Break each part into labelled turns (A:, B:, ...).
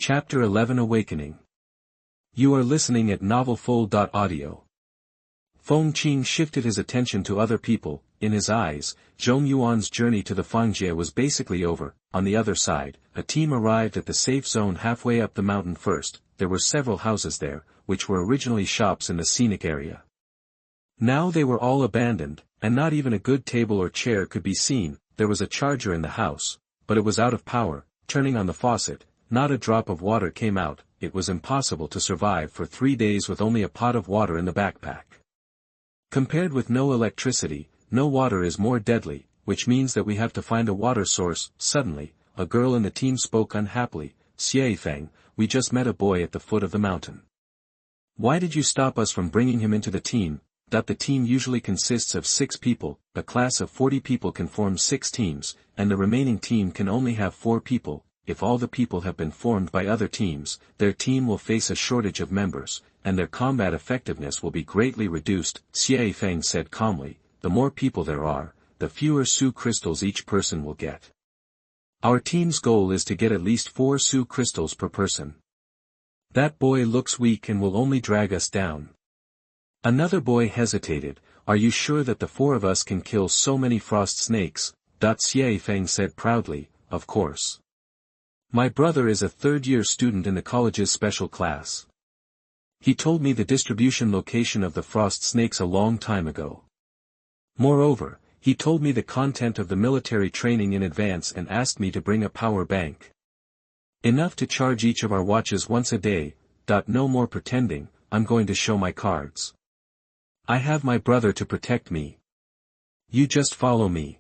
A: Chapter 11 Awakening. You are listening at novelfull.audio. Feng Qing shifted his attention to other people. In his eyes, Zhong Yuan's journey to the Fangjie was basically over. On the other side, a team arrived at the safe zone halfway up the mountain first. There were several houses there, which were originally shops in the scenic area. Now they were all abandoned, and not even a good table or chair could be seen. There was a charger in the house, but it was out of power. Turning on the faucet, not a drop of water came out. It was impossible to survive for 3 days with only a pot of water in the backpack. Compared with no electricity, no water is more deadly, which means that we have to find a water source. Suddenly, a girl in the team spoke unhappily. Feng, we just met a boy at the foot of the mountain. Why did you stop us from bringing him into the team? The team usually consists of 6 people, a class of 40 people can form 6 teams, and the remaining team can only have 4 people. If all the people have been formed by other teams, their team will face a shortage of members, and their combat effectiveness will be greatly reduced. Feng said calmly, the more people there are, the fewer Su crystals each person will get. Our team's goal is to get at least 4 Su crystals per person. That boy looks weak and will only drag us down. Another boy hesitated. Are you sure that the 4 of us can kill so many frost snakes? Feng said proudly, of course. My brother is a third-year student in the college's special class. He told me the distribution location of the frost snakes a long time ago. Moreover, he told me the content of the military training in advance and asked me to bring a power bank. Enough to charge each of our watches once a day. No more pretending, I'm going to show my cards. I have my brother to protect me. You just follow me.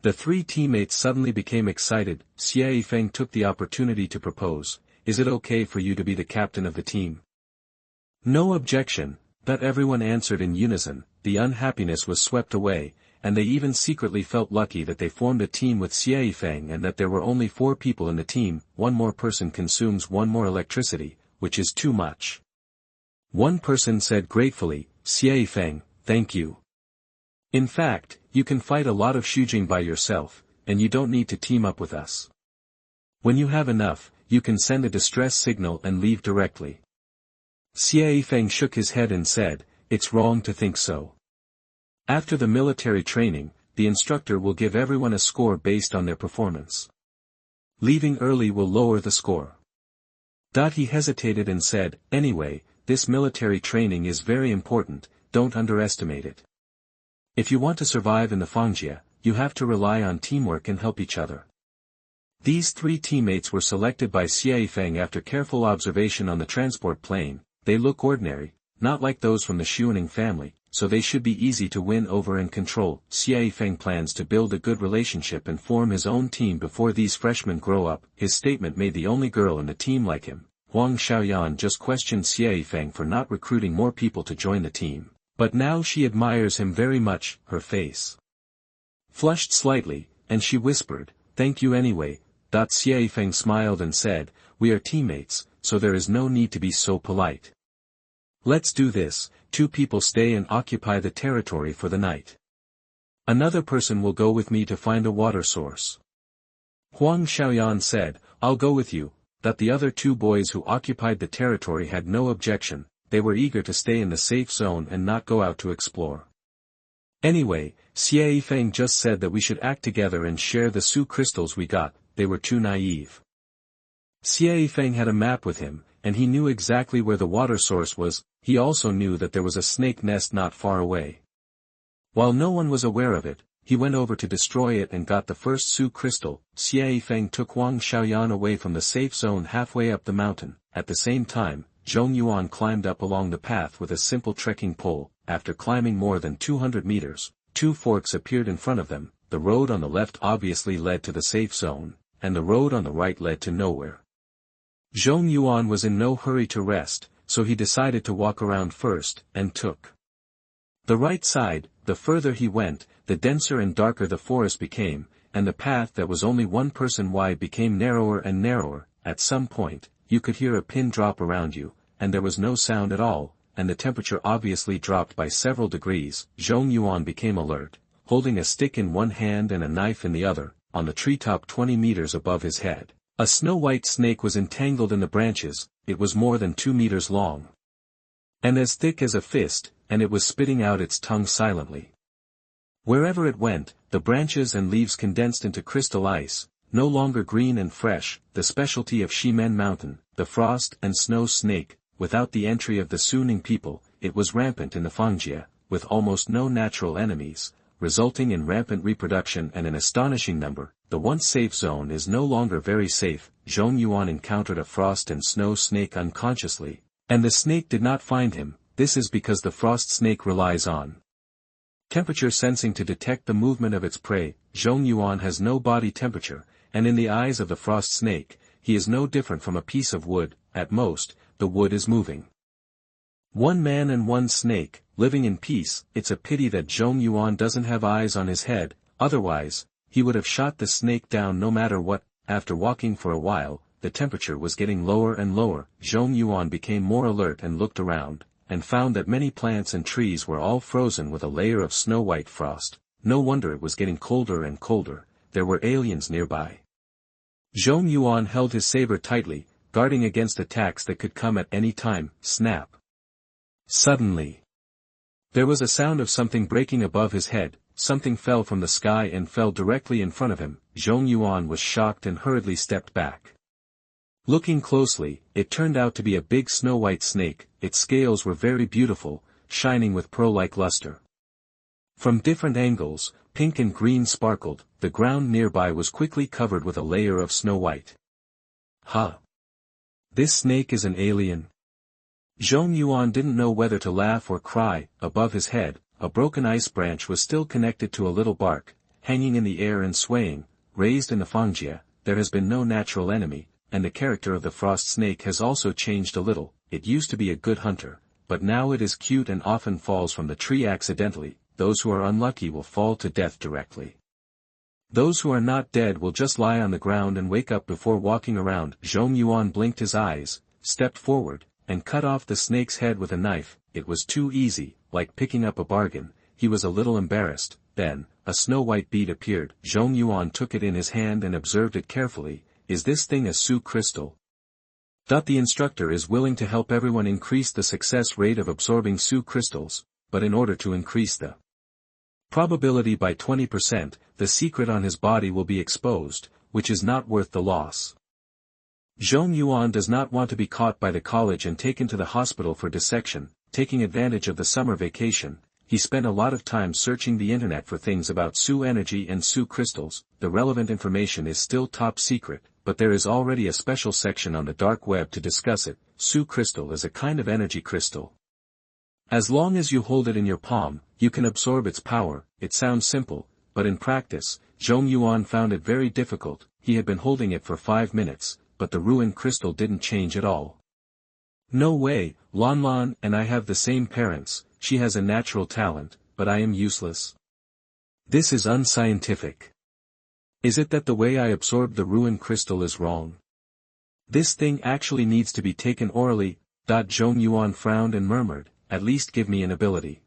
A: The 3 teammates suddenly became excited. Feng took the opportunity to propose, is it okay for you to be the captain of the team? No objection, but everyone answered in unison. The unhappiness was swept away, and they even secretly felt lucky that they formed a team with Feng and that there were only 4 people in the team. 1 more person consumes 1 more electricity, which is too much. One person said gratefully, Feng, thank you. In fact, you can fight a lot of Shujing by yourself, and you don't need to team up with us. When you have enough, you can send a distress signal and leave directly. Feng shook his head and said, it's wrong to think so. After the military training, the instructor will give everyone a score based on their performance. Leaving early will lower the score. He hesitated and said, anyway, this military training is very important, don't underestimate it. If you want to survive in the Fangjie, you have to rely on teamwork and help each other. These 3 teammates were selected by Feng after careful observation on the transport plane. They look ordinary, not like those from the Xuaning family, so they should be easy to win over and control. Feng plans to build a good relationship and form his own team before these freshmen grow up. His statement made the only girl in the team like him. Huang Xiaoyan just questioned Feng for not recruiting more people to join the team, but now she admires him very much. Her face flushed slightly, and she whispered, thank you anyway. Feng smiled and said, we are teammates, so there is no need to be so polite. Let's do this. 2 people stay and occupy the territory for the night. Another person will go with me to find a water source. Huang Xiaoyan said, I'll go with you. The other 2 boys who occupied the territory had no objection. They were eager to stay in the safe zone and not go out to explore. Anyway, Feng just said that we should act together and share the Su crystals we got. They were too naive. Feng had a map with him, and he knew exactly where the water source was. He also knew that there was a snake nest not far away. While no one was aware of it, he went over to destroy it and got the first Su crystal. Feng took Huang Xiaoyan away from the safe zone halfway up the mountain. At the same time, Zhong Yuan climbed up along the path with a simple trekking pole. After climbing more than 200 meters, 2 forks appeared in front of them. The road on the left obviously led to the safe zone, and the road on the right led to nowhere. Zhong Yuan was in no hurry to rest, so he decided to walk around first, and took the right side. The further he went, the denser and darker the forest became, and the path that was only 1 person wide became narrower and narrower. At some point, you could hear a pin drop around you, and there was no sound at all, and the temperature obviously dropped by several degrees. Zhong Yuan became alert, holding a stick in one hand and a knife in the other, on the treetop 20 meters above his head. A snow-white snake was entangled in the branches, it was more than 2 meters long. And as thick as a fist, and it was spitting out its tongue silently. Wherever it went, the branches and leaves condensed into crystal ice, no longer green and fresh, the specialty of Shimen Mountain, the frost and snow snake. Without the entry of the Suning people, it was rampant in the Fangjie, with almost no natural enemies, resulting in rampant reproduction and an astonishing number. The once safe zone is no longer very safe. Zhong Yuan encountered a frost and snow snake unconsciously, and the snake did not find him. This is because the frost snake relies on temperature sensing to detect the movement of its prey. Zhong Yuan has no body temperature, and in the eyes of the frost snake, he is no different from a piece of wood. At most, the wood is moving. One man and one snake, living in peace. It's a pity that Zhong Yuan doesn't have eyes on his head, otherwise, he would have shot the snake down no matter what. After walking for a while, the temperature was getting lower and lower. Zhong Yuan became more alert and looked around, and found that many plants and trees were all frozen with a layer of snow-white frost. No wonder it was getting colder and colder. There were aliens nearby. Zhong Yuan held his saber tightly, guarding against attacks that could come at any time. Snap! Suddenly, there was a sound of something breaking above his head. Something fell from the sky and fell directly in front of him. Zhong Yuan was shocked and hurriedly stepped back. Looking closely, it turned out to be a big snow-white snake. Its scales were very beautiful, shining with pearl-like luster. From different angles, pink and green sparkled. The ground nearby was quickly covered with a layer of snow-white. Huh! This snake is an alien? Zhong Yuan didn't know whether to laugh or cry. Above his head, a broken ice branch was still connected to a little bark, hanging in the air and swaying. Raised in the Fangjie, there has been no natural enemy, and the character of the frost snake has also changed a little. It used to be a good hunter, but now it is cute and often falls from the tree accidentally. Those who are unlucky will fall to death directly. Those who are not dead will just lie on the ground and wake up before walking around. Zhong Yuan blinked his eyes, stepped forward, and cut off the snake's head with a knife. It was too easy, like picking up a bargain. He was a little embarrassed. Then, a snow-white bead appeared. Zhong Yuan took it in his hand and observed it carefully. Is this thing a Su crystal? The instructor is willing to help everyone increase the success rate of absorbing Su crystals, but in order to increase the probability by 20%, the secret on his body will be exposed, which is not worth the loss. Zhong Yuan does not want to be caught by the college and taken to the hospital for dissection. Taking advantage of the summer vacation, he spent a lot of time searching the internet for things about Su energy and Su crystals. The relevant information is still top secret, but there is already a special section on the dark web to discuss it. Su crystal is a kind of energy crystal. As long as you hold it in your palm, you can absorb its power. It sounds simple, but in practice, Zhong Yuan found it very difficult. He had been holding it for 5 minutes, but the ruined crystal didn't change at all. No way. Lan and I have the same parents. She has a natural talent, but I am useless. This is unscientific. Is it that the way I absorbed the ruined crystal is wrong? This thing actually needs to be taken orally. Zhong Yuan frowned and murmured, at least give me an ability.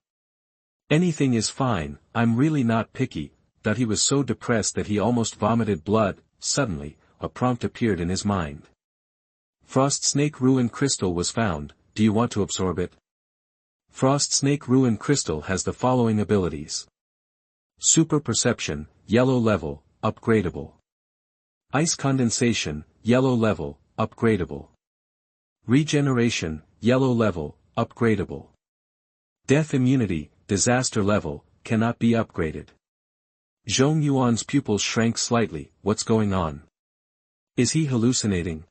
A: Anything is fine, I'm really not picky. He was so depressed that he almost vomited blood. Suddenly, a prompt appeared in his mind. Frost Snake Ruin Crystal was found. Do you want to absorb it? Frost Snake Ruin Crystal has the following abilities. Super Perception, yellow level, upgradable. Ice Condensation, yellow level, upgradable. Regeneration, yellow level, upgradable. Death Immunity, disaster level, cannot be upgraded. Zhong Yuan's pupils shrank slightly. What's going on? Is he hallucinating?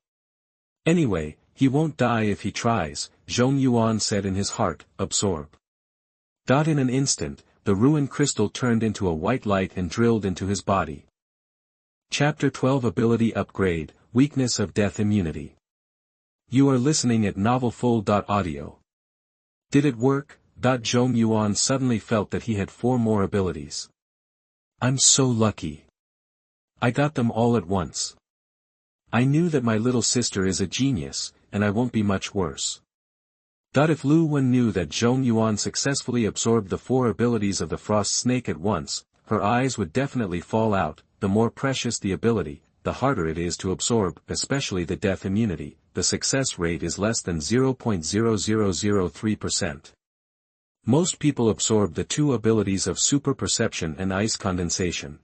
A: Anyway, he won't die if he tries, Zhong Yuan said in his heart. Absorb. In an instant, the ruined crystal turned into a white light and drilled into his body. Chapter 12 Ability Upgrade, Weakness of Death Immunity. You are listening at novelfull.audio. Did it work? Zhong Yuan suddenly felt that he had 4 more abilities. I'm so lucky. I got them all at once. I knew that my little sister is a genius, and I won't be much worse. If Lu Wen knew that Zhong Yuan successfully absorbed the 4 abilities of the frost snake at once, her eyes would definitely fall out. The more precious the ability, the harder it is to absorb, especially the death immunity. The success rate is less than 0.0003%. Most people absorb the two abilities of super perception and ice condensation.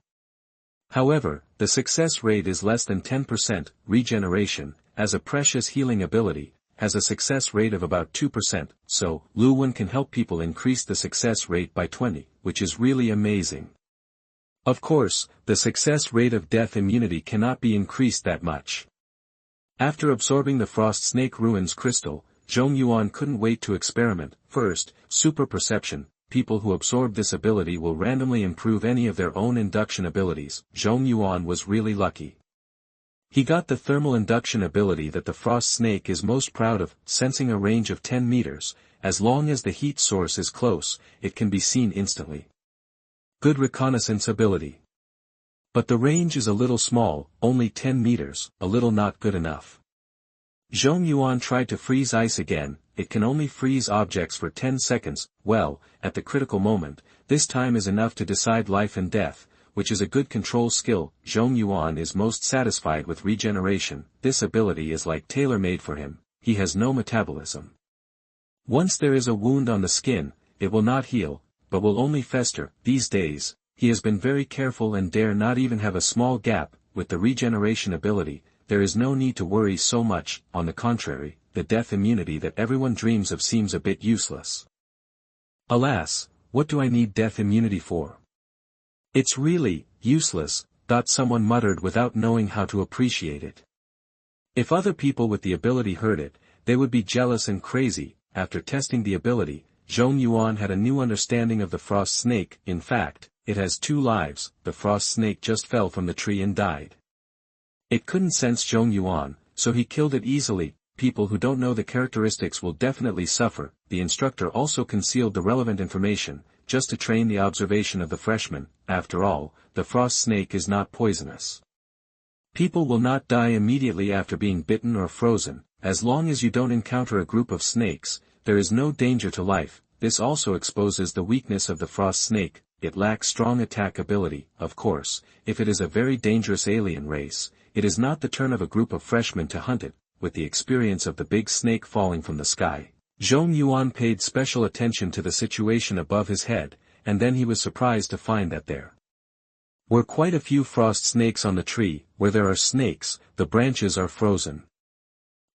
A: However, the success rate is less than 10%. Regeneration, as a precious healing ability, has a success rate of about 2%, so Lu Wen can help people increase the success rate by 20, which is really amazing. Of course, the success rate of death immunity cannot be increased that much. After absorbing the Frost Snake Ruins crystal, Zhong Yuan couldn't wait to experiment. First, super perception. People who absorb this ability will randomly improve any of their own induction abilities. Zhong Yuan was really lucky. He got the thermal induction ability that the frost snake is most proud of, sensing a range of 10 meters. As long as the heat source is close, it can be seen instantly. Good reconnaissance ability. But the range is a little small, only 10 meters, a little not good enough. Zhong Yuan tried to freeze ice again. It can only freeze objects for 10 seconds, well, at the critical moment, this time is enough to decide life and death, which is a good control skill. Zhong Yuan is most satisfied with regeneration. This ability is like tailor-made for him. He has no metabolism. Once there is a wound on the skin, it will not heal, but will only fester. These days, he has been very careful and dare not even have a small gap. With the regeneration ability, there is no need to worry so much. On the contrary, the death immunity that everyone dreams of seems a bit useless. Alas, what do I need death immunity for? It's really useless, someone muttered without knowing how to appreciate it. If other people with the ability heard it, they would be jealous and crazy. After testing the ability, Zhong Yuan had a new understanding of the frost snake. In fact, it has 2 lives. The frost snake just fell from the tree and died. It couldn't sense Zhong Yuan, so he killed it easily. People who don't know the characteristics will definitely suffer. The instructor also concealed the relevant information, just to train the observation of the freshmen. After all, the frost snake is not poisonous. People will not die immediately after being bitten or frozen. As long as you don't encounter a group of snakes, there is no danger to life. This also exposes the weakness of the frost snake. It lacks strong attack ability. Of course, if it is a very dangerous alien race, it is not the turn of a group of freshmen to hunt it. With the experience of the big snake falling from the sky, Zhong Yuan paid special attention to the situation above his head, and then he was surprised to find that there were quite a few frost snakes on the tree. Where there are snakes, the branches are frozen.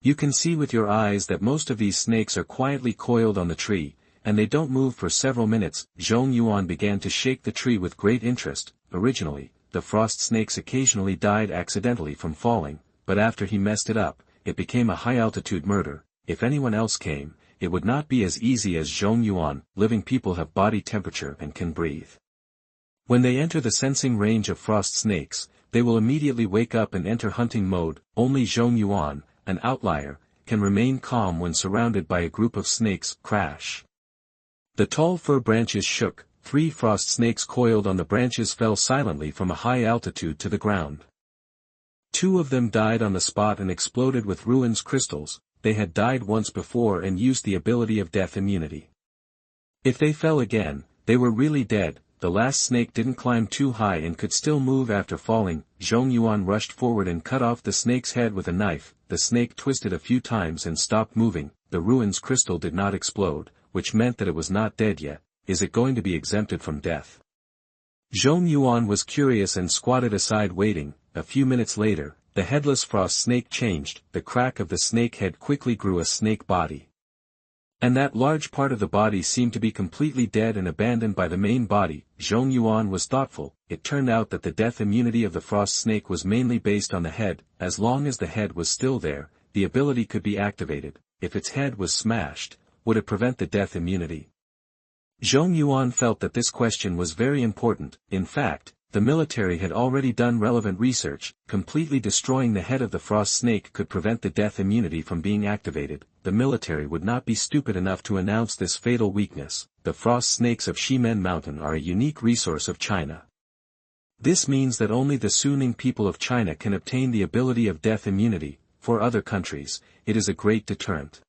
A: You can see with your eyes that most of these snakes are quietly coiled on the tree, and they don't move for several minutes. Zhong Yuan began to shake the tree with great interest. Originally, the frost snakes occasionally died accidentally from falling, but after he messed it up, it became a high-altitude murder. If anyone else came, it would not be as easy as Zhong Yuan. Living people have body temperature and can breathe. When they enter the sensing range of frost snakes, they will immediately wake up and enter hunting mode. Only Zhong Yuan, an outlier, can remain calm when surrounded by a group of snakes. Crash. The tall fir branches shook. 3 frost snakes coiled on the branches fell silently from a high altitude to the ground. 2 of them died on the spot and exploded with ruins crystals. They had died once before and used the ability of death immunity. If they fell again, they were really dead. The last snake didn't climb too high and could still move after falling. Zhong Yuan rushed forward and cut off the snake's head with a knife. The snake twisted a few times and stopped moving. The ruins crystal did not explode, which meant that it was not dead yet. Is it going to be exempted from death? Zhong Yuan was curious and squatted aside waiting. A few minutes later, the headless frost snake changed. The crack of the snake head quickly grew a snake body. And that large part of the body seemed to be completely dead and abandoned by the main body. Zhong Yuan was thoughtful. It turned out that the death immunity of the frost snake was mainly based on the head. As long as the head was still there, the ability could be activated. If its head was smashed, would it prevent the death immunity? Zhong Yuan felt that this question was very important. In fact, the military had already done relevant research. Completely destroying the head of the frost snake could prevent the death immunity from being activated. The military would not be stupid enough to announce this fatal weakness. The frost snakes of Ximen Mountain are a unique resource of China. This means that only the Suning people of China can obtain the ability of death immunity. For other countries, it is a great deterrent.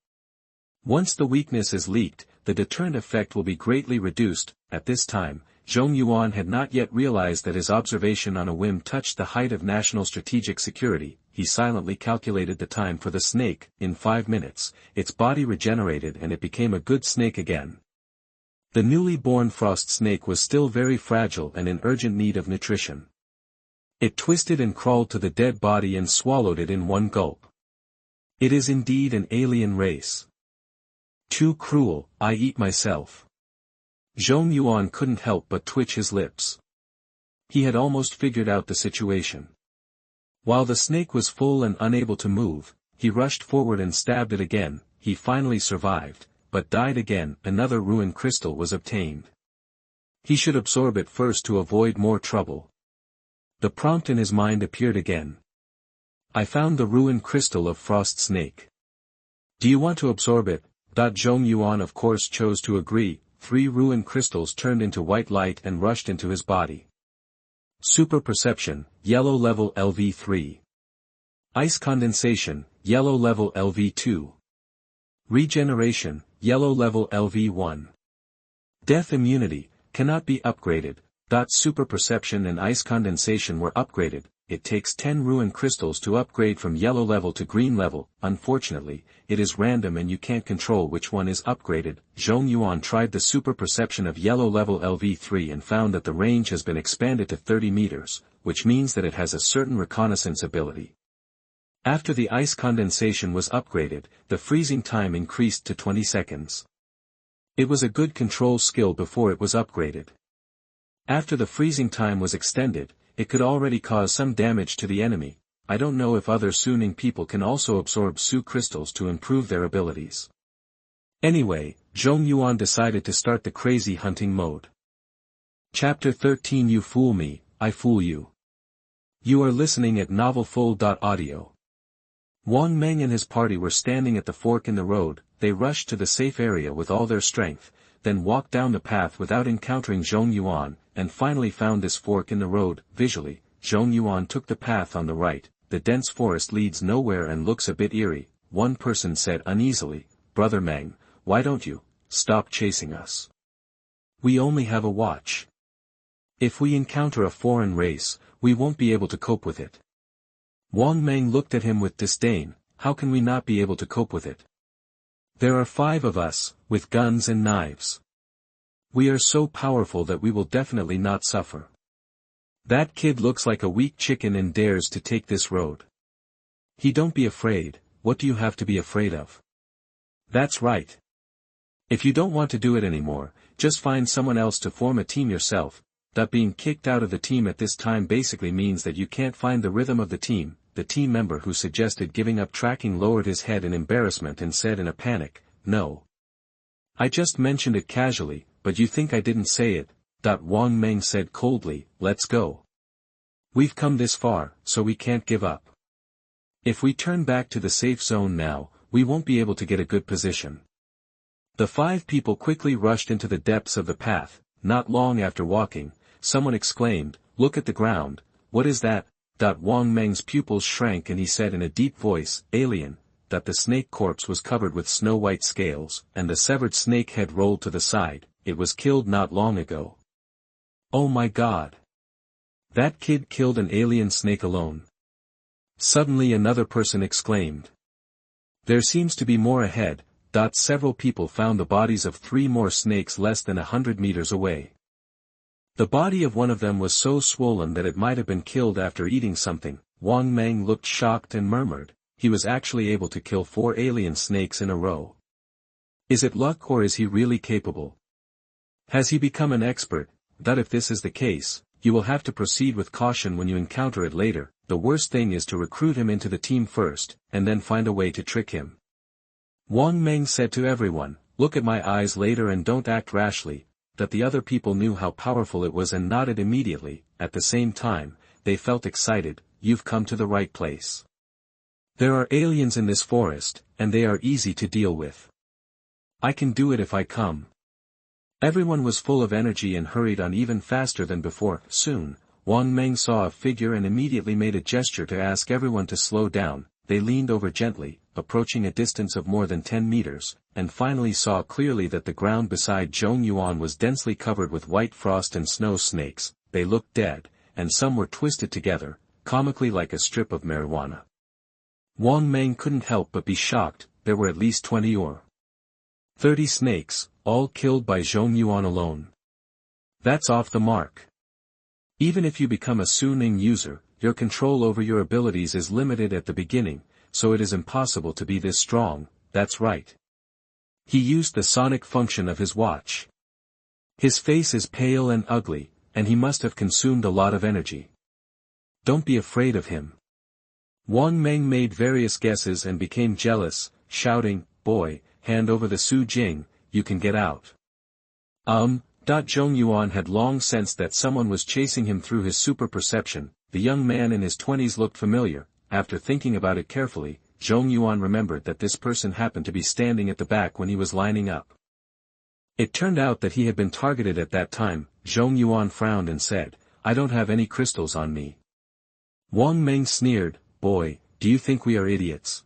A: Once the weakness is leaked, the deterrent effect will be greatly reduced. At this time, Zhong Yuan had not yet realized that his observation on a whim touched the height of national strategic security. He silently calculated the time for the snake. In 5 minutes, its body regenerated and it became a good snake again. The newly born frost snake was still very fragile and in urgent need of nutrition. It twisted and crawled to the dead body and swallowed it in one gulp. It is indeed an alien race. Too cruel, I eat myself. Zhong Yuan couldn't help but twitch his lips. He had almost figured out the situation. While the snake was full and unable to move, he rushed forward and stabbed it again. He finally survived, but died again. Another ruined crystal was obtained. He should absorb it first to avoid more trouble. The prompt in his mind appeared again. I found the ruined crystal of frost snake. Do you want to absorb it? Zhong Yuan of course chose to agree. 3 ruined crystals turned into white light and rushed into his body. Super perception, yellow level LV3. Ice condensation, yellow level LV2. Regeneration, yellow level LV1. Death immunity, cannot be upgraded. Super perception and ice condensation were upgraded. It takes 10 ruined crystals to upgrade from yellow level to green level. Unfortunately, it is random and you can't control which one is upgraded. Zhong Yuan tried the super perception of yellow level LV3 and found that the range has been expanded to 30 meters, which means that it has a certain reconnaissance ability. After the ice condensation was upgraded, the freezing time increased to 20 seconds. It was a good control skill before it was upgraded. After the freezing time was extended, it could already cause some damage to the enemy. I don't know if other Suning people can also absorb Su crystals to improve their abilities. Anyway, Zhong Yuan decided to start the crazy hunting mode. Chapter 13 You fool me, I fool you. You are listening at novelfull.audio. Wang Meng and his party were standing at the fork in the road. They rushed to the safe area with all their strength, then walked down the path without encountering Zhong Yuan, and finally found this fork in the road. Visually, Zhong Yuan took the path on the right. The dense forest leads nowhere and looks a bit eerie. One person said uneasily, Brother Meng, why don't you stop chasing us? We only have a watch. If we encounter a foreign race, we won't be able to cope with it. Wang Meng looked at him with disdain. How can we not be able to cope with it? There are 5 of us, with guns and knives. We are so powerful that we will definitely not suffer. That kid looks like a weak chicken and dares to take this road. Don't be afraid. What do you have to be afraid of? That's right. If you don't want to do it anymore, just find someone else to form a team yourself. That being kicked out of the team at this time basically means that you can't find the rhythm of the team. The team member who suggested giving up tracking lowered his head in embarrassment and said in a panic, No. I just mentioned it casually, but you think I didn't say it. Wang Meng said coldly, Let's go. We've come this far, so we can't give up. If we turn back to the safe zone now, we won't be able to get a good position. The 5 people quickly rushed into the depths of the path. Not long after walking, someone exclaimed, Look at the ground, what is that? Wang Meng's pupils shrank and he said in a deep voice, Alien, that the snake corpse was covered with snow-white scales, and the severed snake head rolled to the side. It was killed not long ago. Oh my God! That kid killed an alien snake alone. Suddenly another person exclaimed. There seems to be more ahead. Several people found the bodies of 3 more snakes less than 100 meters away. The body of one of them was so swollen that it might have been killed after eating something. Wang Meng looked shocked and murmured, he was actually able to kill 4 alien snakes in a row. Is it luck or is he really capable? Has he become an expert? If this is the case, you will have to proceed with caution when you encounter it later. The worst thing is to recruit him into the team first, and then find a way to trick him. Wang Meng said to everyone, Look at my eyes later and don't act rashly. The other people knew how powerful it was and nodded immediately. At the same time, they felt excited. You've come to the right place. There are aliens in this forest, and they are easy to deal with. I can do it if I come. Everyone was full of energy and hurried on even faster than before. Soon, Wang Meng saw a figure and immediately made a gesture to ask everyone to slow down. they leaned over gently, approaching a distance of more than 10 meters, and finally saw clearly that the ground beside Zhong Yuan was densely covered with white frost and snow snakes. They looked dead, and some were twisted together, comically like a strip of marijuana. Wang Meng couldn't help but be shocked. There were at least 20 or 30 snakes, all killed by Zhong Yuan alone. That's off the mark. Even if you become a Suning user, your control over your abilities is limited at the beginning, so it is impossible to be this strong. That's right. He used the sonic function of his watch. His face is pale and ugly, and he must have consumed a lot of energy. Don't be afraid of him. Wang Meng made various guesses and became jealous, shouting, "Boy, hand over the Su Jing, you can get out." Zhong Yuan had long sensed that someone was chasing him through his super perception. The young man in his 20s looked familiar. After thinking about it carefully, Zhong Yuan remembered that this person happened to be standing at the back when he was lining up. It turned out that he had been targeted at that time. Zhong Yuan frowned and said, "I don't have any crystals on me." Wang Meng sneered, "Boy, do you think we are idiots?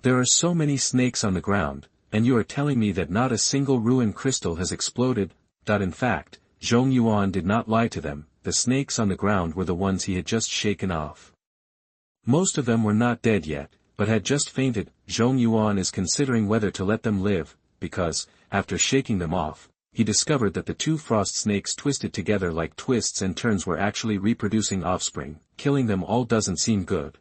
A: There are so many snakes on the ground, and you are telling me that not a single ruin crystal has exploded?" In fact, Zhong Yuan did not lie to them. The snakes on the ground were the ones he had just shaken off. Most of them were not dead yet, but had just fainted. Zhong Yuan is considering whether to let them live, because, after shaking them off, he discovered that the two frost snakes twisted together like twists and turns were actually reproducing offspring. Killing them all doesn't seem good.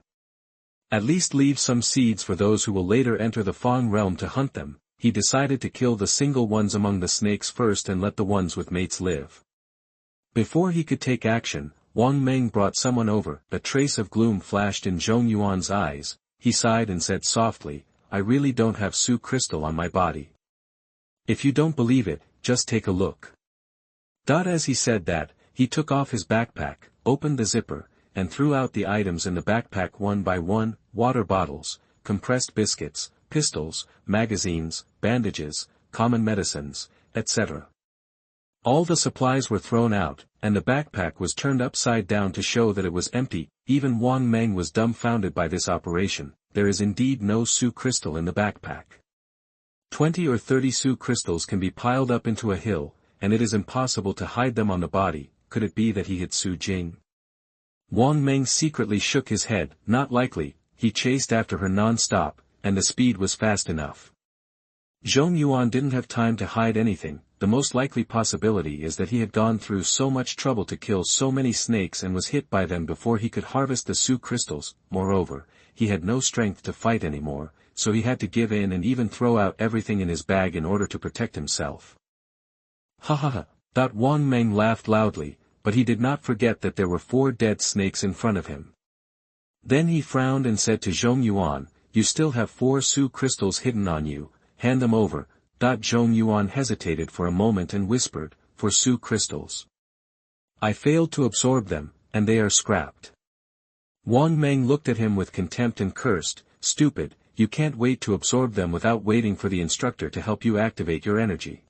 A: At least leave some seeds for those who will later enter the Feng realm to hunt them. He decided to kill the single ones among the snakes first and let the ones with mates live. Before he could take action, Wang Meng brought someone over. A trace of gloom flashed in Zhong Yuan's eyes. He sighed and said softly, "I really don't have Su crystal on my body. If you don't believe it, just take a look." As he said that, he took off his backpack, opened the zipper, and threw out the items in the backpack one by one: water bottles, compressed biscuits, pistols, magazines, bandages, common medicines, etc. All the supplies were thrown out, and the backpack was turned upside down to show that it was empty. Even Wang Meng was dumbfounded by this operation. There is indeed no Su crystal in the backpack. 20 or 30 Su crystals can be piled up into a hill, and it is impossible to hide them on the body. Could it be that he had Su Jing? Wang Meng secretly shook his head. Not likely. He chased after her non-stop, and the speed was fast enough. Zhong Yuan didn't have time to hide anything. The most likely possibility is that he had gone through so much trouble to kill so many snakes and was hit by them before he could harvest the Su crystals. Moreover, he had no strength to fight anymore, so he had to give in and even throw out everything in his bag in order to protect himself. Ha ha ha! Wang Meng laughed loudly, but he did not forget that there were 4 dead snakes in front of him. Then he frowned and said to Zhong Yuan, "You still have 4 Su crystals hidden on you. Hand them over." Zhong Yuan hesitated for a moment and whispered, "For Su crystals. I failed to absorb them, and they are scrapped." Wang Meng looked at him with contempt and cursed, "Stupid, you can't wait to absorb them without waiting for the instructor to help you activate your energy.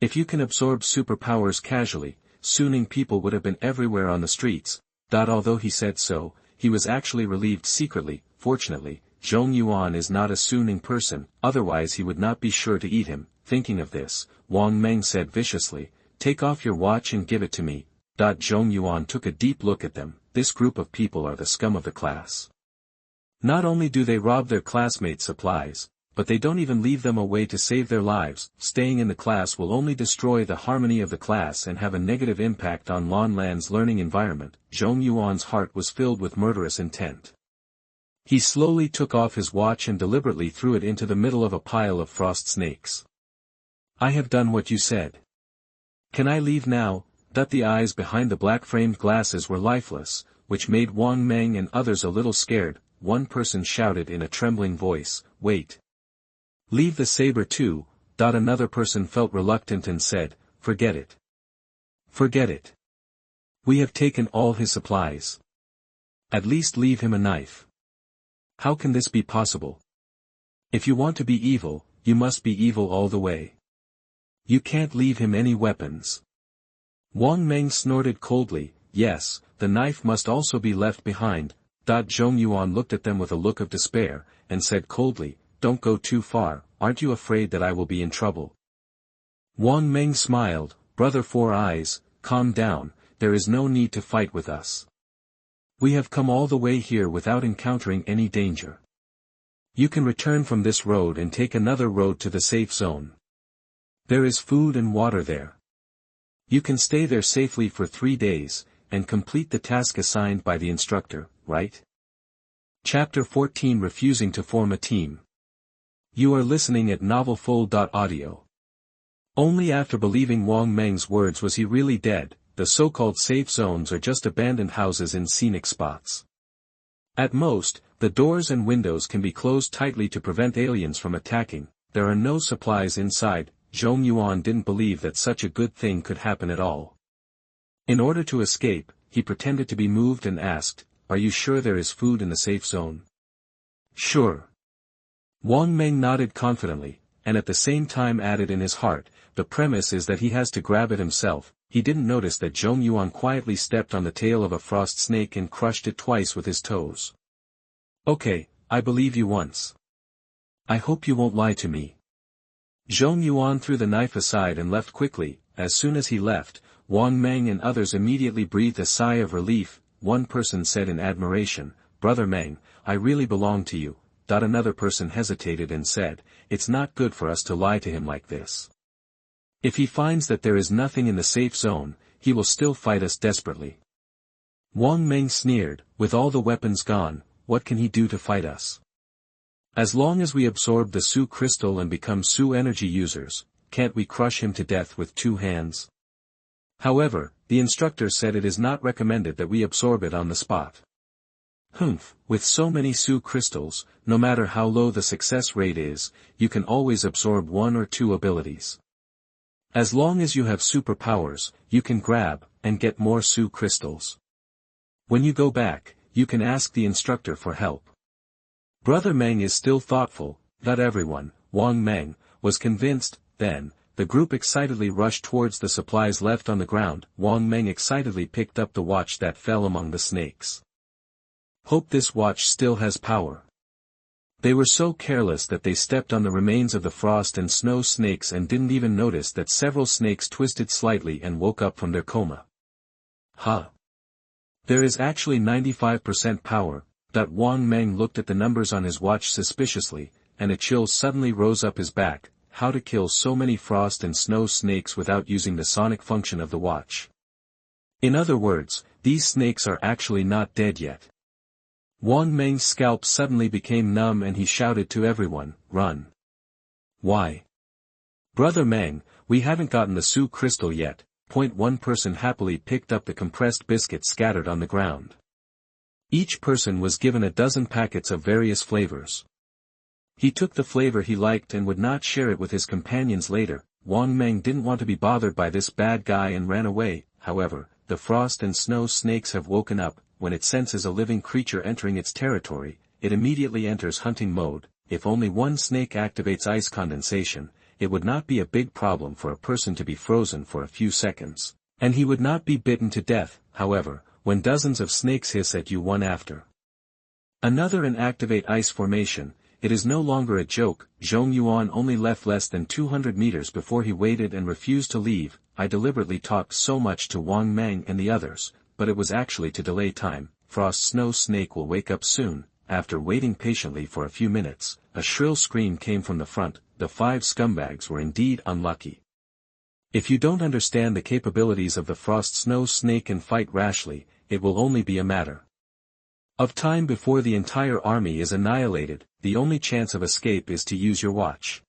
A: If you can absorb superpowers casually, Suning people would have been everywhere on the streets." Although he said so, he was actually relieved secretly. Fortunately, Zhong Yuan is not a Suning person, otherwise he would not be sure to eat him. Thinking of this, Wang Meng said viciously, "Take off your watch and give it to me." Zhong Yuan took a deep look at them. This group of people are the scum of the class. Not only do they rob their classmates' supplies, but they don't even leave them a way to save their lives. Staying in the class will only destroy the harmony of the class and have a negative impact on Lanland's learning environment. Zhong Yuan's heart was filled with murderous intent. He slowly took off his watch and deliberately threw it into the middle of a pile of frost snakes. "I have done what you said. Can I leave now?" The eyes behind the black-framed glasses were lifeless, which made Wang Meng and others a little scared. One person shouted in a trembling voice, "Wait. Leave the saber too." Another person felt reluctant and said, "Forget it. Forget it. We have taken all his supplies. At least leave him a knife." "How can this be possible? If you want to be evil, you must be evil all the way. You can't leave him any weapons." Wang Meng snorted coldly, "Yes, the knife must also be left behind." Zhong Yuan looked at them with a look of despair, and said coldly, "Don't go too far, aren't you afraid that I will be in trouble?" Wang Meng smiled, "Brother Four Eyes, calm down, there is no need to fight with us. We have come all the way here without encountering any danger. You can return from this road and take another road to the safe zone. There is food and water there. You can stay there safely for 3 days, and complete the task assigned by the instructor, right?" Chapter 14 Refusing to Form a Team. You are listening at novelfull.audio. Only after believing Wang Meng's words was he really dead. The so-called safe zones are just abandoned houses in scenic spots. At most, the doors and windows can be closed tightly to prevent aliens from attacking. There are no supplies inside. Zhong Yuan didn't believe that such a good thing could happen at all. In order to escape, he pretended to be moved and asked, "Are you sure there is food in the safe zone?" "Sure." Wang Meng nodded confidently, and at the same time added in his heart, "The premise is that he has to grab it himself." He didn't notice that Zhong Yuan quietly stepped on the tail of a frost snake and crushed it twice with his toes. "Okay, I believe you once. I hope you won't lie to me." Zhong Yuan threw the knife aside and left quickly. As soon as he left, Wang Meng and others immediately breathed a sigh of relief. One person said in admiration, "Brother Meng, I really belong to you." Another person hesitated and said, "It's not good for us to lie to him like this. If he finds that there is nothing in the safe zone, he will still fight us desperately." Wang Meng sneered, "With all the weapons gone, what can he do to fight us? As long as we absorb the Su crystal and become Su energy users, can't we crush him to death with 2 hands? However, the instructor said it is not recommended that we absorb it on the spot." "Humph, with so many Su crystals, no matter how low the success rate is, you can always absorb 1 or 2 abilities. As long as you have superpowers, you can grab, and get more Su crystals. When you go back, you can ask the instructor for help." Brother Meng is still thoughtful. Not everyone, Wang Meng, was convinced. Then, the group excitedly rushed towards the supplies left on the ground. Wang Meng excitedly picked up the watch that fell among the snakes. "Hope this watch still has power." They were so careless that they stepped on the remains of the frost and snow snakes and didn't even notice that several snakes twisted slightly and woke up from their coma. "Huh. There is actually 95% power." Wang Meng looked at the numbers on his watch suspiciously, and a chill suddenly rose up his back. How to kill so many frost and snow snakes without using the sonic function of the watch? In other words, these snakes are actually not dead yet. Wang Meng's scalp suddenly became numb and he shouted to everyone, "Run!" "Why?" "Brother Meng, we haven't gotten the Su crystal yet." One person happily picked up the compressed biscuits scattered on the ground. Each person was given a dozen packets of various flavors. He took the flavor he liked and would not share it with his companions later. Wang Meng didn't want to be bothered by this bad guy and ran away. However, the frost and snow snakes have woken up. When it senses a living creature entering its territory, it immediately enters hunting mode. If only one snake activates ice condensation, it would not be a big problem for a person to be frozen for a few seconds, and he would not be bitten to death. However, when dozens of snakes hiss at you one after another and activate ice formation, it is no longer a joke. Zhong Yuan only left less than 200 meters before he waited and refused to leave. I deliberately talked so much to Wang Meng and the others, but it was actually to delay time. Frost Snow Snake will wake up soon. After waiting patiently for a few minutes, a shrill scream came from the front. The 5 scumbags were indeed unlucky. If you don't understand the capabilities of the Frost Snow Snake and fight rashly, it will only be a matter of time before the entire army is annihilated. The only chance of escape is to use your watch.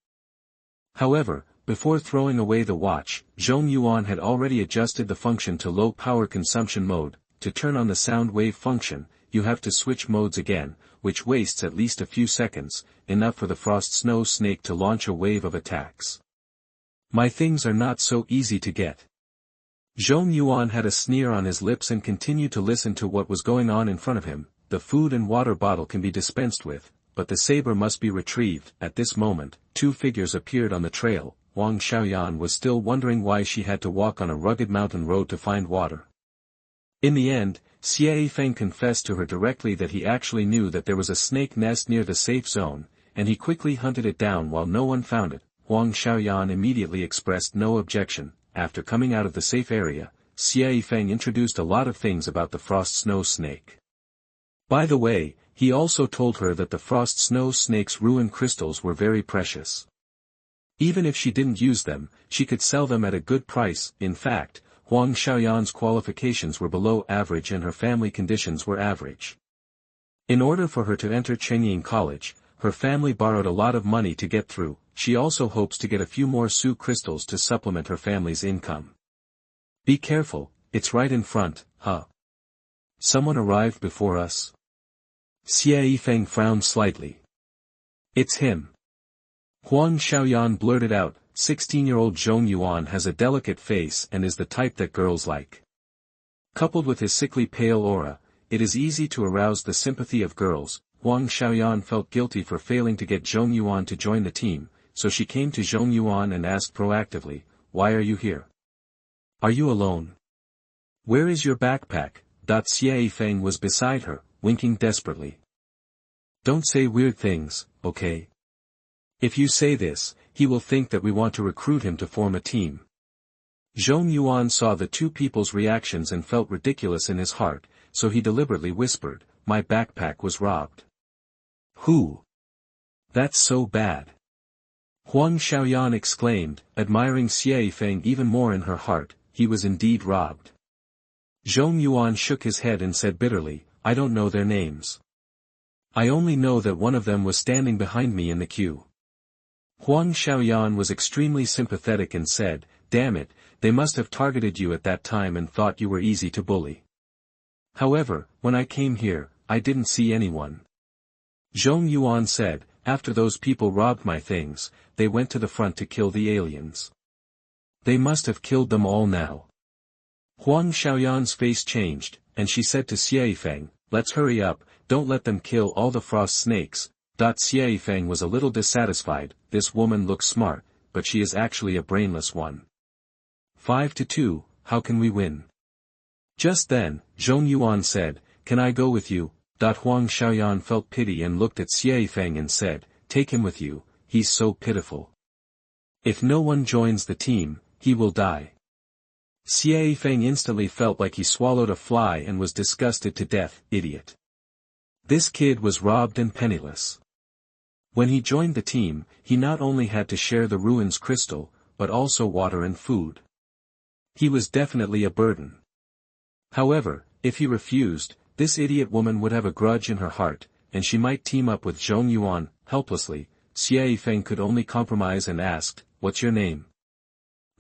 A: However, before throwing away the watch, Zhong Yuan had already adjusted the function to low power consumption mode. To turn on the sound wave function, you have to switch modes again, which wastes at least a few seconds, enough for the Frost Snow Snake to launch a wave of attacks. My things are not so easy to get. Zhong Yuan had a sneer on his lips and continued to listen to what was going on in front of him. The food and water bottle can be dispensed with, but the saber must be retrieved. At this moment, 2 figures appeared on the trail. Wang Xiaoyan was still wondering why she had to walk on a rugged mountain road to find water. In the end, Xie Feng confessed to her directly that he actually knew that there was a snake nest near the safe zone, and he quickly hunted it down while no one found it. Huang Xiaoyan immediately expressed no objection. After coming out of the safe area, Xie Feng introduced a lot of things about the frost snow snake. By the way, he also told her that the frost snow snake's ruin crystals were very precious. Even if she didn't use them, she could sell them at a good price. In fact, Huang Xiaoyan's qualifications were below average and her family conditions were average. In order for her to enter Qing College, her family borrowed a lot of money to get through. She also hopes to get a few more Su crystals to supplement her family's income. Be careful, it's right in front, huh? Someone arrived before us? Xie Feng frowned slightly. It's him. Huang Xiaoyan blurted out, 16-year-old Zhong Yuan has a delicate face and is the type that girls like. Coupled with his sickly pale aura, it is easy to arouse the sympathy of girls. Huang Xiaoyan felt guilty for failing to get Zhong Yuan to join the team, so she came to Zhong Yuan and asked proactively, "Why are you here? Are you alone? Where is your backpack?" Xie Feng was beside her, winking desperately. "Don't say weird things, okay? If you say this, he will think that we want to recruit him to form a team." Zhong Yuan saw the two people's reactions and felt ridiculous in his heart, so he deliberately whispered, "My backpack was robbed." "Who? That's so bad." Huang Xiaoyan exclaimed, admiring Xie Feng even more in her heart. He was indeed robbed. Zhong Yuan shook his head and said bitterly, "I don't know their names. I only know that one of them was standing behind me in the queue." Huang Xiaoyan was extremely sympathetic and said, "Damn it, they must have targeted you at that time and thought you were easy to bully. However, when I came here, I didn't see anyone." Zhong Yuan said, "After those people robbed my things, they went to the front to kill the aliens. They must have killed them all now." Huang Xiaoyan's face changed, and she said to Xie Feng, "Let's hurry up, don't let them kill all the frost snakes." Xie Feng was a little dissatisfied. This woman looks smart, but she is actually a brainless one. 5-2, how can we win? Just then, Zhong Yuan said, "Can I go with you?" Huang Xiaoyan felt pity and looked at Xie Feng and said, "Take him with you, he's so pitiful. If no one joins the team, he will die." Xie Feng instantly felt like he swallowed a fly and was disgusted to death. Idiot. This kid was robbed and penniless. When he joined the team, he not only had to share the ruins crystal, but also water and food. He was definitely a burden. However, if he refused, this idiot woman would have a grudge in her heart, and she might team up with Zhong Yuan. Helplessly, Xie Feng could only compromise and asked, "What's your name?"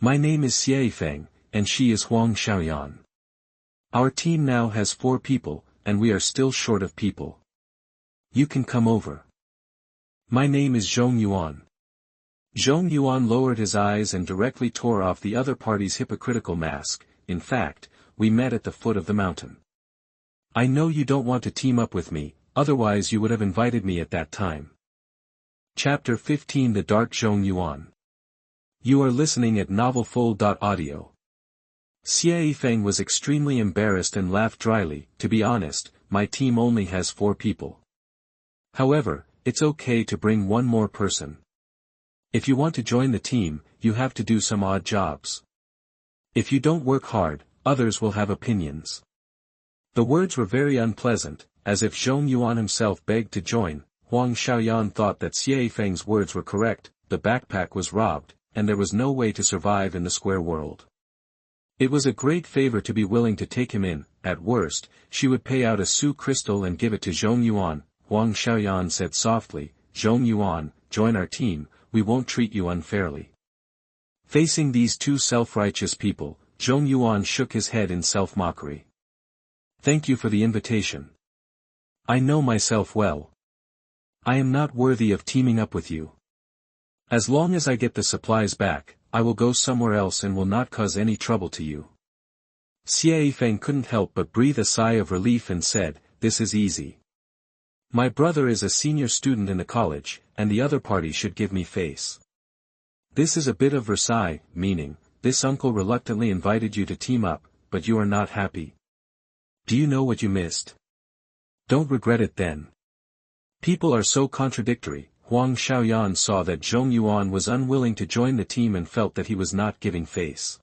A: "My name is Xie Feng, and she is Huang Xiaoyan. Our team now has 4 people, and we are still short of people. You can come over." "My name is Zhong Yuan." Zhong Yuan lowered his eyes and directly tore off the other party's hypocritical mask. "In fact, we met at the foot of the mountain. I know you don't want to team up with me, otherwise you would have invited me at that time." Chapter 15 The Dark Zhong Yuan. You are listening at novelfull.audio. Xie Feng was extremely embarrassed and laughed dryly. "To be honest, my team only has 4 people. However, it's okay to bring one more person. If you want to join the team, you have to do some odd jobs. If you don't work hard, others will have opinions." The words were very unpleasant, as if Zhong Yuan himself begged to join. Huang Xiaoyan thought that Xie Feng's words were correct. The backpack was robbed, and there was no way to survive in the square world. It was a great favor to be willing to take him in. At worst, she would pay out a Su crystal and give it to Zhong Yuan. Huang Xiaoyan said softly, "Zhong Yuan, join our team, we won't treat you unfairly." Facing these two self-righteous people, Zhong Yuan shook his head in self-mockery. "Thank you for the invitation. I know myself well. I am not worthy of teaming up with you. As long as I get the supplies back, I will go somewhere else and will not cause any trouble to you." Xie Feng couldn't help but breathe a sigh of relief and said, "This is easy. My brother is a senior student in the college, and the other party should give me face. This is a bit of Versi, meaning, this uncle reluctantly invited you to team up, but you are not happy. Do you know what you missed? Don't regret it then. People are so contradictory. Huang Xiaoyan saw that Zhong Yuan was unwilling to join the team and felt that he was not giving face.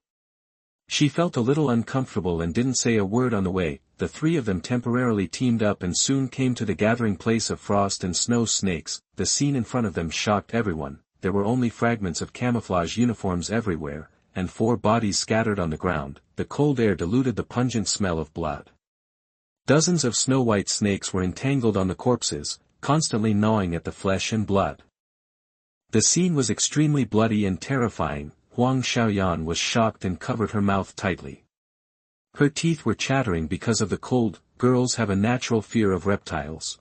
A: She felt a little uncomfortable and didn't say a word on the way. The three of them temporarily teamed up and soon came to the gathering place of frost and snow snakes. The scene in front of them shocked everyone. There were only fragments of camouflage uniforms everywhere, and 4 bodies scattered on the ground. The cold air diluted the pungent smell of blood. Dozens of snow-white snakes were entangled on the corpses, constantly gnawing at the flesh and blood. The scene was extremely bloody and terrifying. Huang Xiaoyan was shocked and covered her mouth tightly. Her teeth were chattering because of the cold. Girls have a natural fear of reptiles.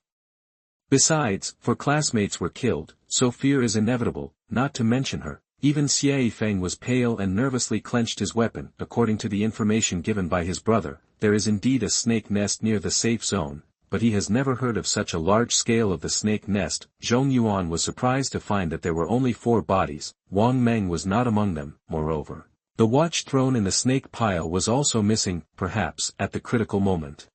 A: Besides, 4 classmates were killed, so fear is inevitable, not to mention her. Even Feng was pale and nervously clenched his weapon. According to the information given by his brother, there is indeed a snake nest near the safe zone, but he has never heard of such a large scale of the snake nest. Zhong Yuan was surprised to find that there were only 4 bodies. Wang Meng was not among them. Moreover, the watch thrown in the snake pile was also missing, perhaps at the critical moment.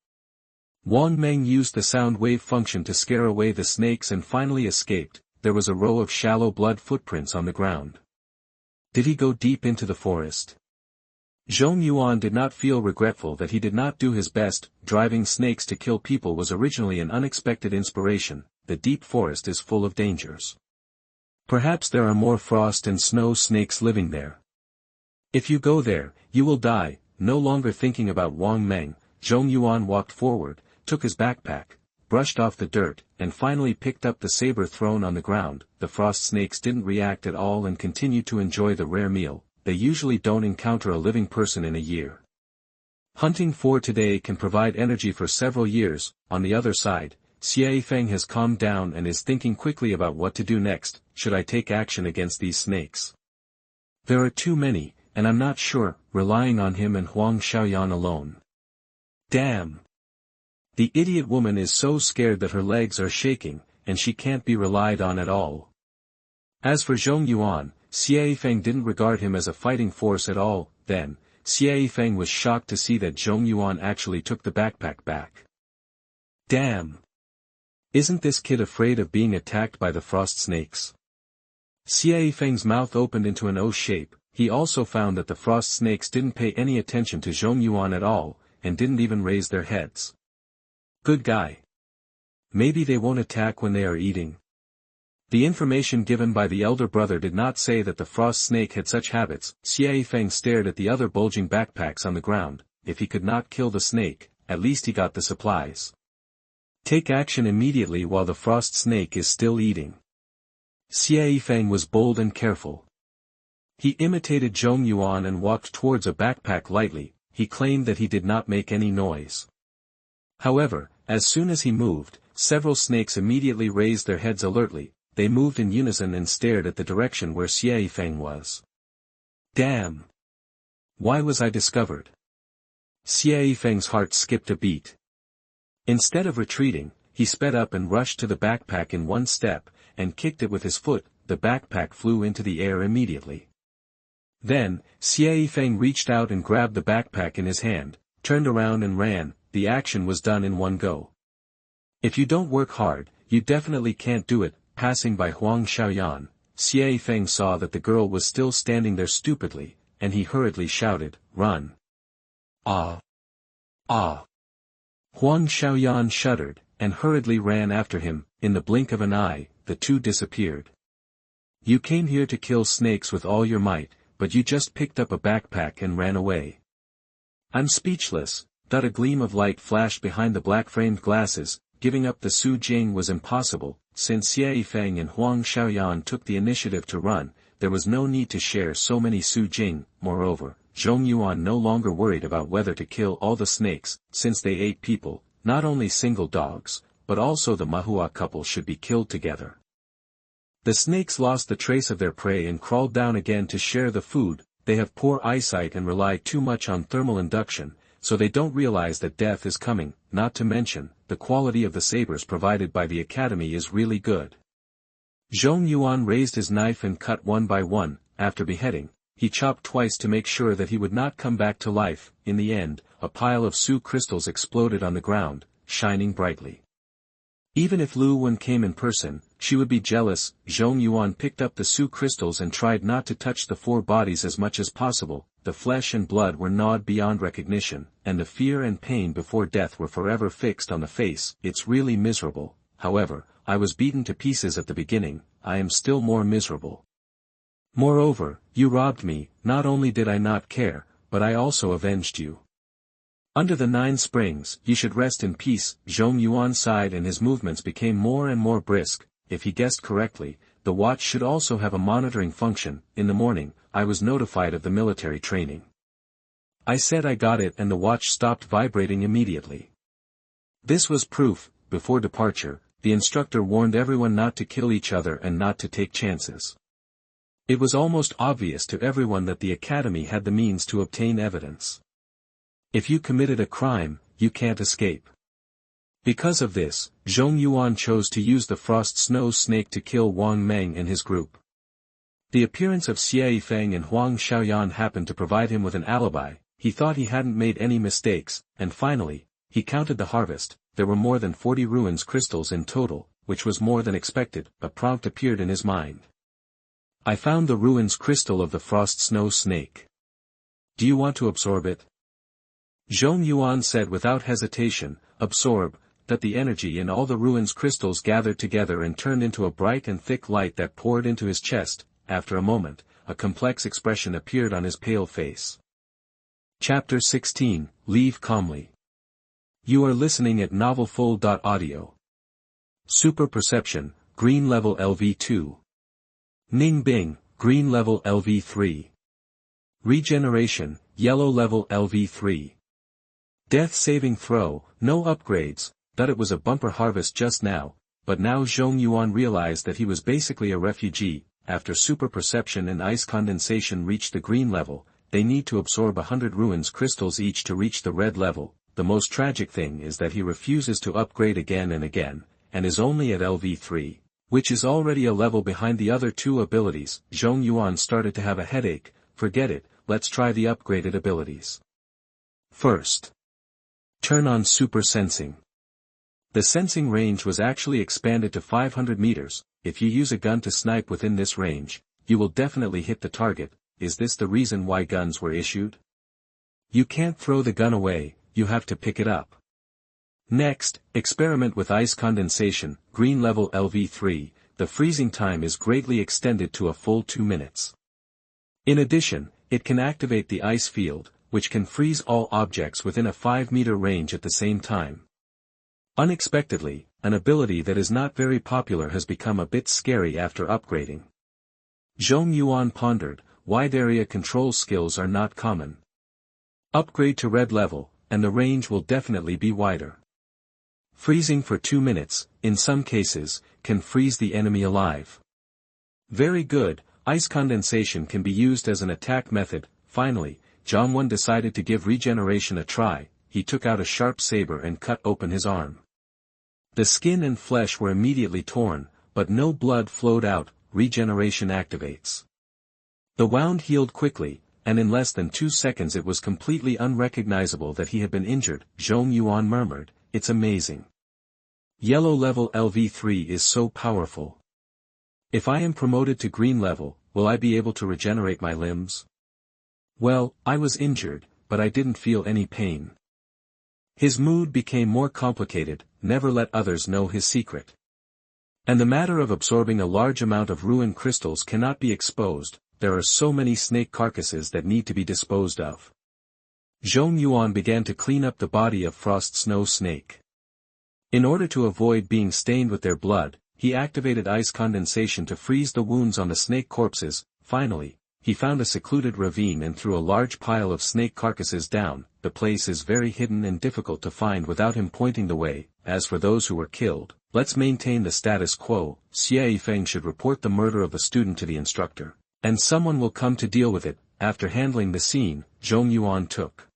A: Wang Meng used the sound wave function to scare away the snakes and finally escaped. There was a row of shallow blood footprints on the ground. Did he go deep into the forest? Zhong Yuan did not feel regretful that he did not do his best. Driving snakes to kill people was originally an unexpected inspiration. The deep forest is full of dangers. Perhaps there are more frost and snow snakes living there. If you go there, you will die. No longer thinking about Wang Meng, Zhong Yuan walked forward, took his backpack, brushed off the dirt, and finally picked up the saber thrown on the ground. The frost snakes didn't react at all and continued to enjoy the rare meal. They usually don't encounter a living person in a year. Hunting for today can provide energy for several years. On the other side, Feng has calmed down and is thinking quickly about what to do next. Should I take action against these snakes? There are too many, and I'm not sure, relying on him and Huang Xiaoyan alone. Damn! The idiot woman is so scared that her legs are shaking, and she can't be relied on at all. As for Zhong Yuan, Feng didn't regard him as a fighting force at all. Then, Feng was shocked to see that Zhong Yuan actually took the backpack back. Damn! Isn't this kid afraid of being attacked by the frost snakes? Feng's mouth opened into an O shape. He also found that the frost snakes didn't pay any attention to Zhong Yuan at all, and didn't even raise their heads. Good guy. Maybe they won't attack when they are eating. The information given by the elder brother did not say that the frost snake had such habits. Feng stared at the other bulging backpacks on the ground. If he could not kill the snake, at least he got the supplies. Take action immediately while the frost snake is still eating. Feng was bold and careful. He imitated Zhong Yuan and walked towards a backpack lightly. He claimed that he did not make any noise. However, as soon as he moved, several snakes immediately raised their heads alertly. They moved in unison and stared at the direction where Feng was. Damn! Why was I discovered? Feng's heart skipped a beat. Instead of retreating, he sped up and rushed to the backpack in one step, and kicked it with his foot. The backpack flew into the air immediately. Then, Feng reached out and grabbed the backpack in his hand, turned around and ran. The action was done in one go. If you don't work hard, you definitely can't do it. Passing by Huang Xiaoyan, Feng saw that the girl was still standing there stupidly, and he hurriedly shouted, "Run!" Ah! Ah! Huang Xiaoyan shuddered, and hurriedly ran after him. In the blink of an eye, the two disappeared. You came here to kill snakes with all your might, but you just picked up a backpack and ran away. I'm speechless. A gleam of light flashed behind the black-framed glasses. Giving up the Su Jing was impossible. Since Feng and Huang Xiaoyan took the initiative to run, there was no need to share so many Su Jing. Moreover, Zhong Yuan no longer worried about whether to kill all the snakes. Since they ate people, not only single dogs, but also the Mahua couple should be killed together. The snakes lost the trace of their prey and crawled down again to share the food. They have poor eyesight and rely too much on thermal induction, so they don't realize that death is coming. Not to mention, the quality of the sabers provided by the academy is really good. Zhong Yuan raised his knife and cut one by one. After beheading, he chopped twice to make sure that he would not come back to life. In the end, a pile of Su crystals exploded on the ground, shining brightly. Even if Lu Wen came in person, she would be jealous. Zhong Yuan picked up the Su crystals and tried not to touch the four bodies as much as possible. The flesh and blood were gnawed beyond recognition, and the fear and pain before death were forever fixed on the face. It's really miserable. However, I was beaten to pieces at the beginning, I am still more miserable. Moreover, you robbed me. Not only did I not care, but I also avenged you. Under the 9 springs, you should rest in peace. Zhong Yuan sighed and his movements became more and more brisk. If he guessed correctly, the watch should also have a monitoring function. In the morning, I was notified of the military training. I said I got it and the watch stopped vibrating immediately. This was proof. Before departure, the instructor warned everyone not to kill each other and not to take chances. It was almost obvious to everyone that the academy had the means to obtain evidence. If you committed a crime, you can't escape. Because of this, Zhong Yuan chose to use the frost snow snake to kill Wang Meng and his group. The appearance of Xie Feng and Huang Xiaoyan happened to provide him with an alibi. He thought he hadn't made any mistakes, and finally, he counted the harvest. There were more than 40 ruins crystals in total, which was more than expected. A prompt appeared in his mind. I found the ruins crystal of the frost snow snake. Do you want to absorb it? Zhong Yuan said without hesitation, absorb. That the energy in all the ruins crystals gathered together and turned into a bright and thick light that poured into his chest. After a moment, a complex expression appeared on his pale face. Chapter 16, Leave Calmly. You are listening at novelfull.audio. Super Perception, Green Level LV2. Ning Bing, Green Level LV3. Regeneration, Yellow Level LV3. Death Saving Throw, no upgrades. That it was a bumper harvest just now, but now Zhong Yuan realized that he was basically a refugee. After super perception and ice condensation reach the green level, they need to absorb 100 ruins crystals each to reach the red level. The most tragic thing is that he refuses to upgrade again and again, and is only at LV3, which is already a level behind the other 2 abilities. Zhong Yuan started to have a headache. Forget it, let's try the upgraded abilities. First, turn on super sensing. The sensing range was actually expanded to 500 meters. If you use a gun to snipe within this range, you will definitely hit the target. Is this the reason why guns were issued? You can't throw the gun away, you have to pick it up. Next, experiment with ice condensation, green level LV3, the freezing time is greatly extended to a full 2 minutes. In addition, it can activate the ice field, which can freeze all objects within a 5-meter range at the same time. Unexpectedly, an ability that is not very popular has become a bit scary after upgrading. Zhong Yuan pondered, wide area control skills are not common. Upgrade to red level, and the range will definitely be wider. Freezing for 2 minutes, in some cases, can freeze the enemy alive. Very good, ice condensation can be used as an attack method. Finally, Zhong Yuan decided to give regeneration a try. He took out a sharp saber and cut open his arm. The skin and flesh were immediately torn, but no blood flowed out. Regeneration activates. The wound healed quickly, and in less than 2 seconds it was completely unrecognizable that he had been injured. Zhong Yuan murmured, it's amazing. Yellow level LV3 is so powerful. If I am promoted to green level, will I be able to regenerate my limbs? Well, I was injured, but I didn't feel any pain. His mood became more complicated. Never let others know his secret. And the matter of absorbing a large amount of ruin crystals cannot be exposed. There are so many snake carcasses that need to be disposed of. Zhong Yuan began to clean up the body of Frost Snow Snake. In order to avoid being stained with their blood, he activated ice condensation to freeze the wounds on the snake corpses. Finally, he found a secluded ravine and threw a large pile of snake carcasses down. The place is very hidden and difficult to find without him pointing the way. As for those who were killed, let's maintain the status quo. Xie Feng should report the murder of the student to the instructor, and someone will come to deal with it. After handling the scene, Zhong Yuan took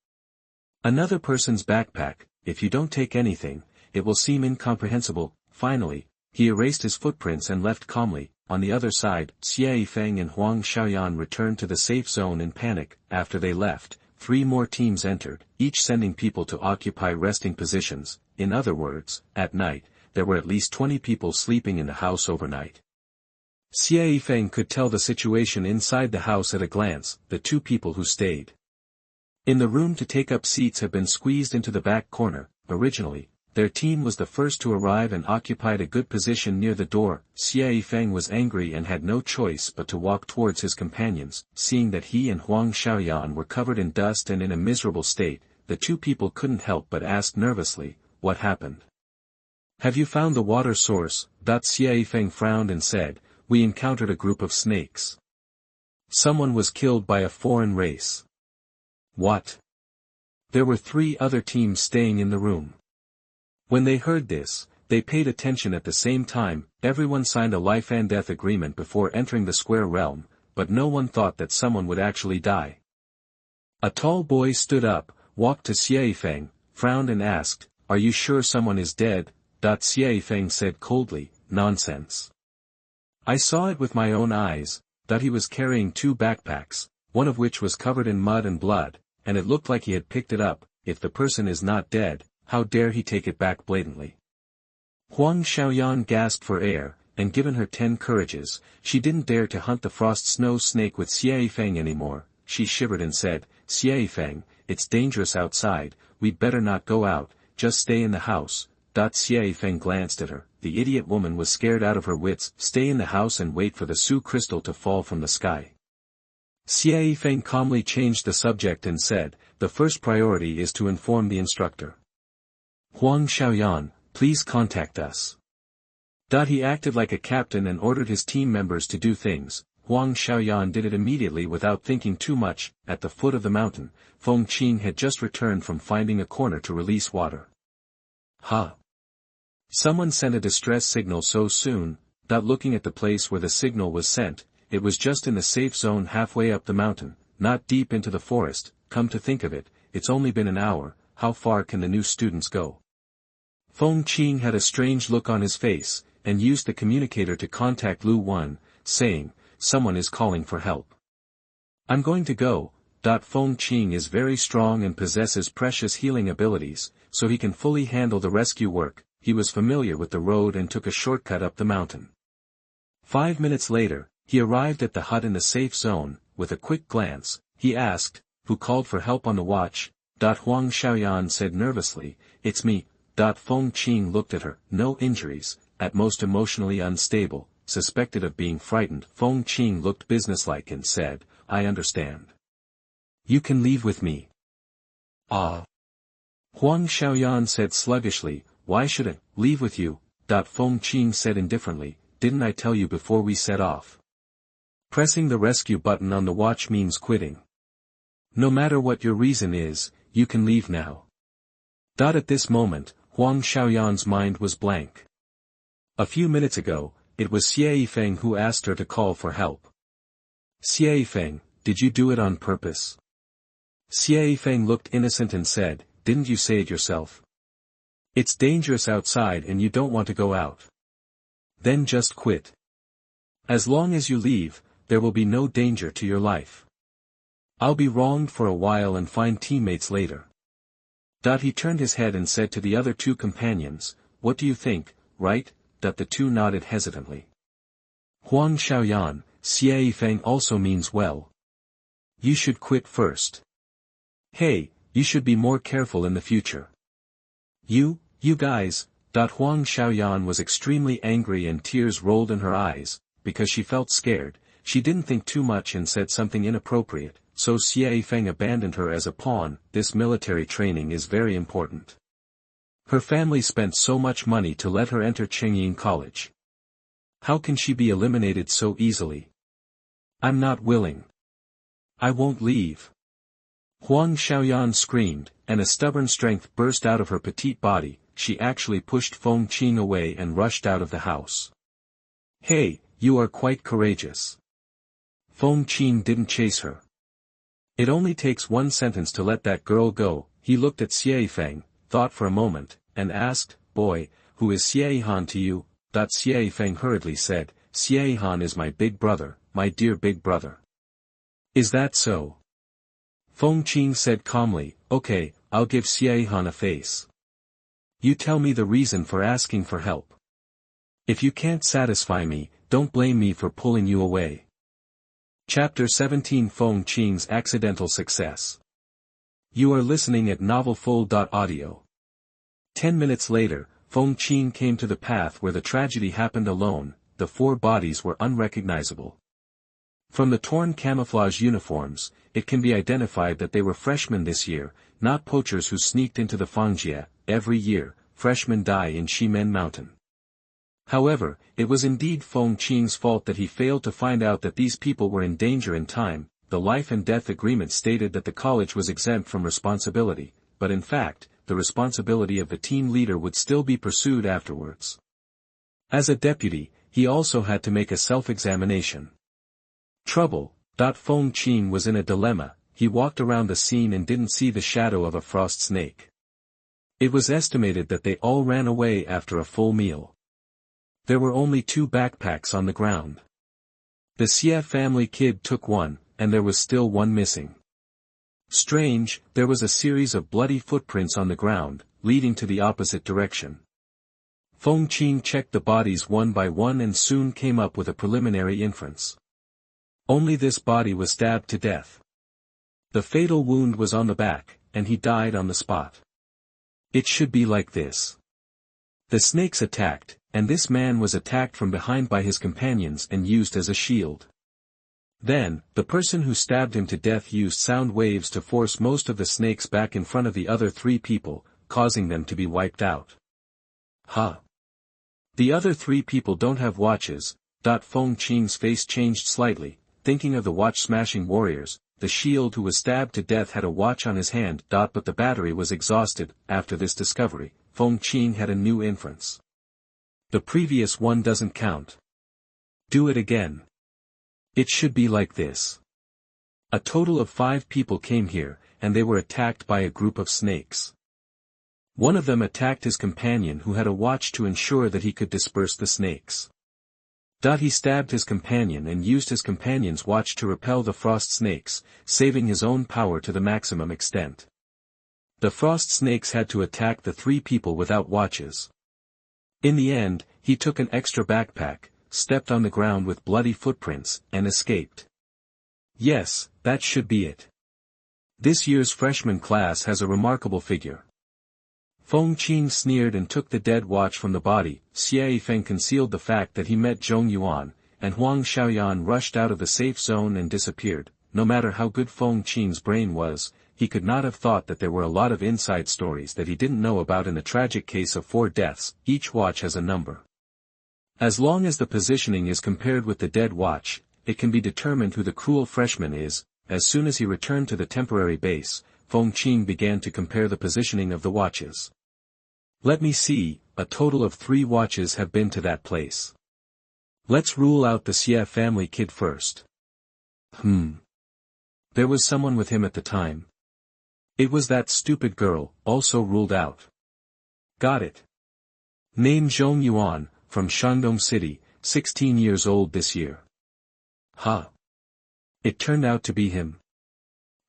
A: another person's backpack. If you don't take anything, it will seem incomprehensible. Finally, he erased his footprints and left calmly. On the other side, Xie Feng and Huang Xiaoyan returned to the safe zone in panic. After they left, 3 more teams entered, each sending people to occupy resting positions. In other words, at night, there were at least 20 people sleeping in the house overnight. Xie Feng could tell the situation inside the house at a glance. The 2 people who stayed in the room to take up seats have been squeezed into the back corner. Originally, their team was the first to arrive and occupied a good position near the door. Xie Feng was angry and had no choice but to walk towards his companions. Seeing that he and Huang Xiaoyan were covered in dust and in a miserable state, the 2 people couldn't help but ask nervously, "What happened? Have you found the water source?" Xie Feng frowned and said, "We encountered a group of snakes. Someone was killed by a foreign race." "What?" There were 3 other teams staying in the room. When they heard this, they paid attention at the same time. Everyone signed a life and death agreement before entering the square realm, but no one thought that someone would actually die. A tall boy stood up, walked to Xie Feng, frowned and asked, "Are you sure someone is dead?" Xie Feng said coldly, "Nonsense. I saw it with my own eyes." He was carrying 2 backpacks, one of which was covered in mud and blood, and it looked like he had picked it up. If the person is not dead, how dare he take it back blatantly? Huang Xiaoyan gasped for air, and given her 10 courages, she didn't dare to hunt the frost snow snake with Xie Feng anymore. She shivered and said, "Xie Feng, it's dangerous outside, we'd better not go out, just stay in the house." Xie Feng glanced at her. The idiot woman was scared out of her wits. "Stay in the house and wait for the Su crystal to fall from the sky." Xie Feng calmly changed the subject and said, "The first priority is to inform the instructor. Huang Xiaoyan, please contact us." He acted like a captain and ordered his team members to do things. Huang Xiaoyan did it immediately without thinking too much. At the foot of the mountain, Feng Qing had just returned from finding a corner to release water. "Huh! Someone sent a distress signal so soon." Looking at the place where the signal was sent, it was just in the safe zone halfway up the mountain, not deep into the forest. Come to think of it, it's only been an hour. How far can the new students go? Feng Qing had a strange look on his face, and used the communicator to contact Lu Wan, saying, "Someone is calling for help. I'm going to go." Feng Qing is very strong and possesses precious healing abilities, so he can fully handle the rescue work. He was familiar with the road and took a shortcut up the mountain. 5 minutes later, he arrived at the hut in the safe zone. With a quick glance, he asked, "Who called for help on the watch?" Huang Xiaoyan said nervously, "It's me." Feng Qing looked at her. "No injuries, at most emotionally unstable, suspected of being frightened." Feng Qing looked businesslike and said, "I understand. You can leave with me." "Ah." Huang Xiaoyan said sluggishly, "Why should I leave with you?" Feng Qing said indifferently, "Didn't I tell you before we set off? Pressing the rescue button on the watch means quitting. No matter what your reason is, you can leave now." At this moment, Huang Xiaoyan's mind was blank. A few minutes ago, it was Xie Feng who asked her to call for help. "Xie Feng, did you do it on purpose?" Xie Feng looked innocent and said, "Didn't you say it yourself? It's dangerous outside and you don't want to go out. Then just quit. As long as you leave, there will be no danger to your life. I'll be wronged for a while and find teammates later." He turned his head and said to the other 2 companions, "What do you think, right?" The 2 nodded hesitantly. Huang Xiaoyan, Xie Feng also means well. You should quit first. Hey, you should be more careful in the future. You guys. Huang Xiaoyan was extremely angry and tears rolled in her eyes. Because she felt scared, she didn't think too much and said something inappropriate, so Xie Feng abandoned her as a pawn. This military training is very important. Her family spent so much money to let her enter Qing College. How can she be eliminated so easily? I'm not willing. I won't leave. Huang Xiaoyan screamed, and a stubborn strength burst out of her petite body. She actually pushed Feng Qing away and rushed out of the house. "Hey, you are quite courageous." Feng Qing didn't chase her. "It only takes 1 sentence to let that girl go." He looked at Xie Feng, thought for a moment, and asked, "Boy, who is Xie Han to you?" Xie Feng hurriedly said, Xie Han is my big brother, my dear big brother. Is that so? Feng Qing said calmly, okay, I'll give Xie Han a face. You tell me the reason for asking for help. If you can't satisfy me, don't blame me for pulling you away. Chapter 17 Feng Qing's Accidental Success. You are listening at novelfull.audio. 10 minutes later, Feng Qing came to the path where the tragedy happened alone. The 4 bodies were unrecognizable. From the torn camouflage uniforms, it can be identified that they were freshmen this year, not poachers who sneaked into the Fangjie. Every year, freshmen die in Ximen Mountain. However, it was indeed Feng Qing's fault that he failed to find out that these people were in danger in time. The life and death agreement stated that the college was exempt from responsibility, but in fact, the responsibility of the team leader would still be pursued afterwards. As a deputy, he also had to make a self-examination. Trouble. Feng Qing was in a dilemma. He walked around the scene and didn't see the shadow of a frost snake. It was estimated that they all ran away after a full meal. There were only 2 backpacks on the ground. The Xie family kid took one, and there was still one missing. Strange, there was a series of bloody footprints on the ground, leading to the opposite direction. Feng Qing checked the bodies one by one and soon came up with a preliminary inference. Only this body was stabbed to death. The fatal wound was on the back, and he died on the spot. It should be like this. The snakes attacked, and this man was attacked from behind by his companions and used as a shield. Then, the person who stabbed him to death used sound waves to force most of the snakes back in front of the other 3 people, causing them to be wiped out. Huh. The other 3 people don't have watches. Feng Qing's face changed slightly, thinking of the watch-smashing warriors. The shield who was stabbed to death had a watch on his hand. But the battery was exhausted. After this discovery, Feng Qing had a new inference. The previous one doesn't count. Do it again. It should be like this. A total of 5 people came here, and they were attacked by a group of snakes. One of them attacked his companion who had a watch to ensure that he could disperse the snakes. He stabbed his companion and used his companion's watch to repel the frost snakes, saving his own power to the maximum extent. The frost snakes had to attack the 3 people without watches. In the end, he took an extra backpack, stepped on the ground with bloody footprints, and escaped. Yes, that should be it. This year's freshman class has a remarkable figure. Feng Qing sneered and took the dead watch from the body. Feng concealed the fact that he met Zhong Yuan, and Huang Xiaoyan rushed out of the safe zone and disappeared. No matter how good Feng Qing's brain was, he could not have thought that there were a lot of inside stories that he didn't know about in the tragic case of 4 deaths. Each watch has a number. As long as the positioning is compared with the dead watch, it can be determined who the cruel freshman is. As soon as he returned to the temporary base, Feng Qing began to compare the positioning of the watches. Let me see, a total of 3 watches have been to that place. Let's rule out the Xie family kid first. There was someone with him at the time. It was that stupid girl, also ruled out. Got it. Name Zhong Yuan, from Shandong City, 16 years old this year. It turned out to be him.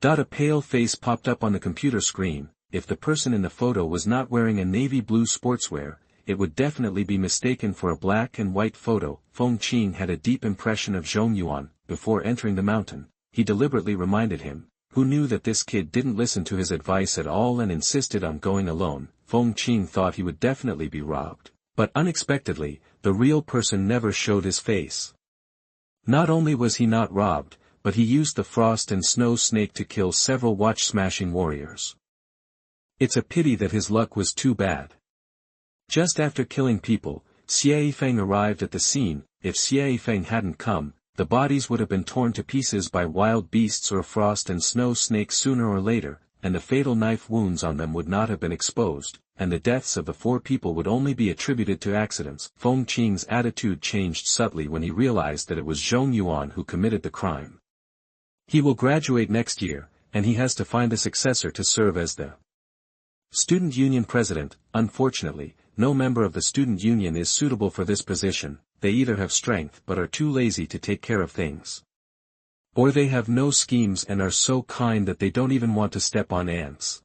A: A pale face popped up on the computer screen. If the person in the photo was not wearing a navy blue sportswear, it would definitely be mistaken for a black and white photo. Feng Qing had a deep impression of Zhong Yuan. Before entering the mountain, he deliberately reminded him, who knew that this kid didn't listen to his advice at all and insisted on going alone. Feng Qing thought he would definitely be robbed, but unexpectedly, the real person never showed his face. Not only was he not robbed, but he used the frost and snow snake to kill several watch-smashing warriors. It's a pity that his luck was too bad. Just after killing people, Feng arrived at the scene. If Feng hadn't come, the bodies would have been torn to pieces by wild beasts or frost and snow snakes sooner or later, and the fatal knife wounds on them would not have been exposed, and the deaths of the 4 people would only be attributed to accidents. Feng Qing's attitude changed subtly when he realized that it was Zhong Yuan who committed the crime. He will graduate next year, and he has to find a successor to serve as the Student Union President. Unfortunately, no member of the student union is suitable for this position. they either have strength but are too lazy to take care of things. Or they have no schemes and are so kind that they don't even want to step on ants.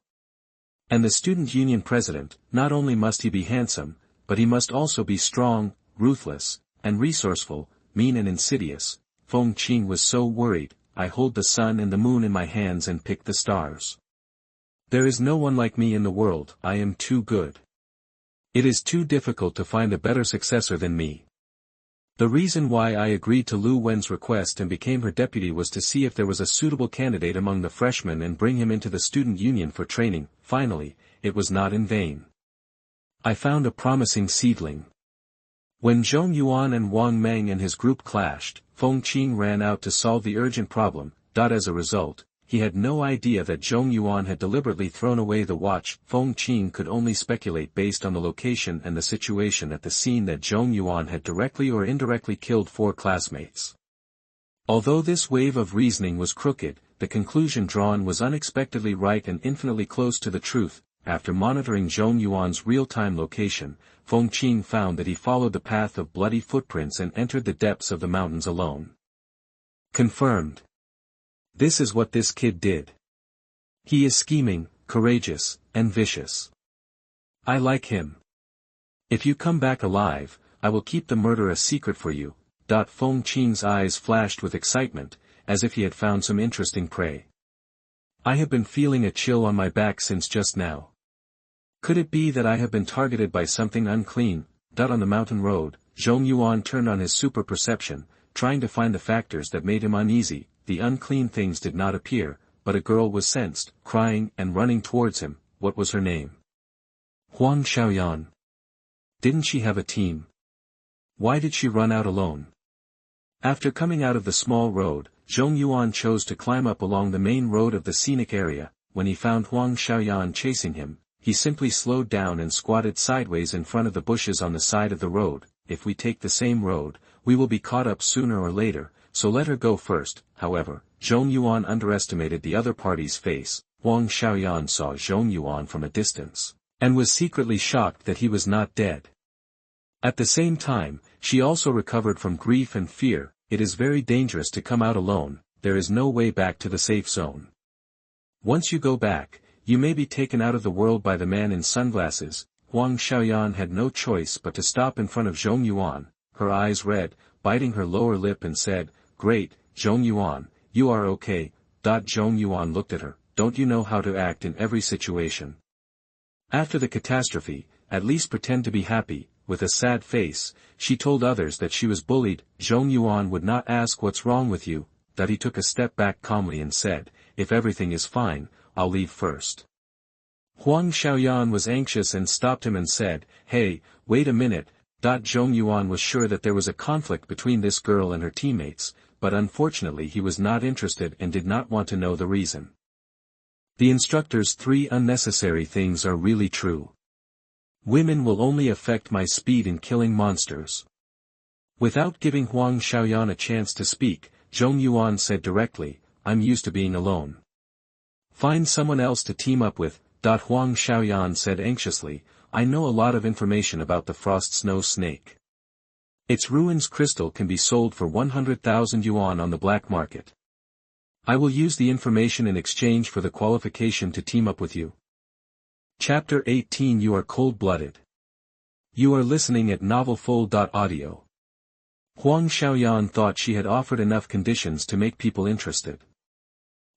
A: And the student union president, not only must he be handsome, but he must also be strong, ruthless, and resourceful, mean and insidious. Feng Qing was so worried. I hold the sun and the moon in my hands and pick the stars. There is no one like me in the world, I am too good. It is too difficult to find a better successor than me. The reason why I agreed to Lu Wen's request and became her deputy was to see if there was a suitable candidate among the freshmen and bring him into the student union for training. Finally, it was not in vain. I found a promising seedling. When Zhong Yuan and Wang Meng and his group clashed, Feng Qing ran out to solve the urgent problem. As a result, he had no idea that Zhong Yuan had deliberately thrown away the watch. Feng Qing could only speculate based on the location and the situation at the scene that Zhong Yuan had directly or indirectly killed 4 classmates. Although this wave of reasoning was crooked, the conclusion drawn was unexpectedly right and infinitely close to the truth. After monitoring Zhong Yuan's real-time location, Feng Qing found that he followed the path of bloody footprints and entered the depths of the mountains alone. Confirmed. This is what this kid did. He is scheming, courageous, and vicious. I like him. If you come back alive, I will keep the murder a secret for you. Feng Qing's eyes flashed with excitement, as if he had found some interesting prey. I have been feeling a chill on my back since just now. Could it be that I have been targeted by something unclean? On the mountain road, Zhong Yuan turned on his super perception, trying to find the factors that made him uneasy. The unclean things did not appear, but a girl was sensed, crying and running towards him. What was her name? Huang Xiaoyan. Didn't she have a team? Why did she run out alone? After coming out of the small road, Zhong Yuan chose to climb up along the main road of the scenic area. When he found Huang Xiaoyan chasing him, he simply slowed down and squatted sideways in front of the bushes on the side of the road. If we take the same road, we will be caught up sooner or later, so let her go first. However, Zhong Yuan underestimated the other party's face. Huang Xiaoyan saw Zhong Yuan from a distance, and was secretly shocked that he was not dead. At the same time, she also recovered from grief and fear. It is very dangerous to come out alone, there is no way back to the safe zone. Once you go back, you may be taken out of the world by the man in sunglasses. Huang Xiaoyan had no choice but to stop in front of Zhong Yuan, her eyes red, biting her lower lip and said, "Great, Zhong Yuan, you are okay." Zhong Yuan looked at her, "Don't you know how to act in every situation? After the catastrophe, at least pretend to be happy." With a sad face, she told others that she was bullied. Zhong Yuan would not ask what's wrong with you. He took a step back calmly and said, "If everything is fine, I'll leave first." Huang Xiaoyan was anxious and stopped him and said, "Hey, wait a minute." Zhong Yuan was sure that there was a conflict between this girl and her teammates, but unfortunately he was not interested and did not want to know the reason. The instructor's 3 unnecessary things are really true. Women will only affect my speed in killing monsters. Without giving Huang Xiaoyan a chance to speak, Zhong Yuan said directly, "I'm used to being alone. Find someone else to team up with." Huang Xiaoyan said anxiously, "I know a lot of information about the frost snow snake. Its ruins crystal can be sold for 100,000 yuan on the black market. I will use the information in exchange for the qualification to team up with you." Chapter 18. You are cold-blooded. You are listening at novelfull.audio. Huang Xiaoyan thought she had offered enough conditions to make people interested.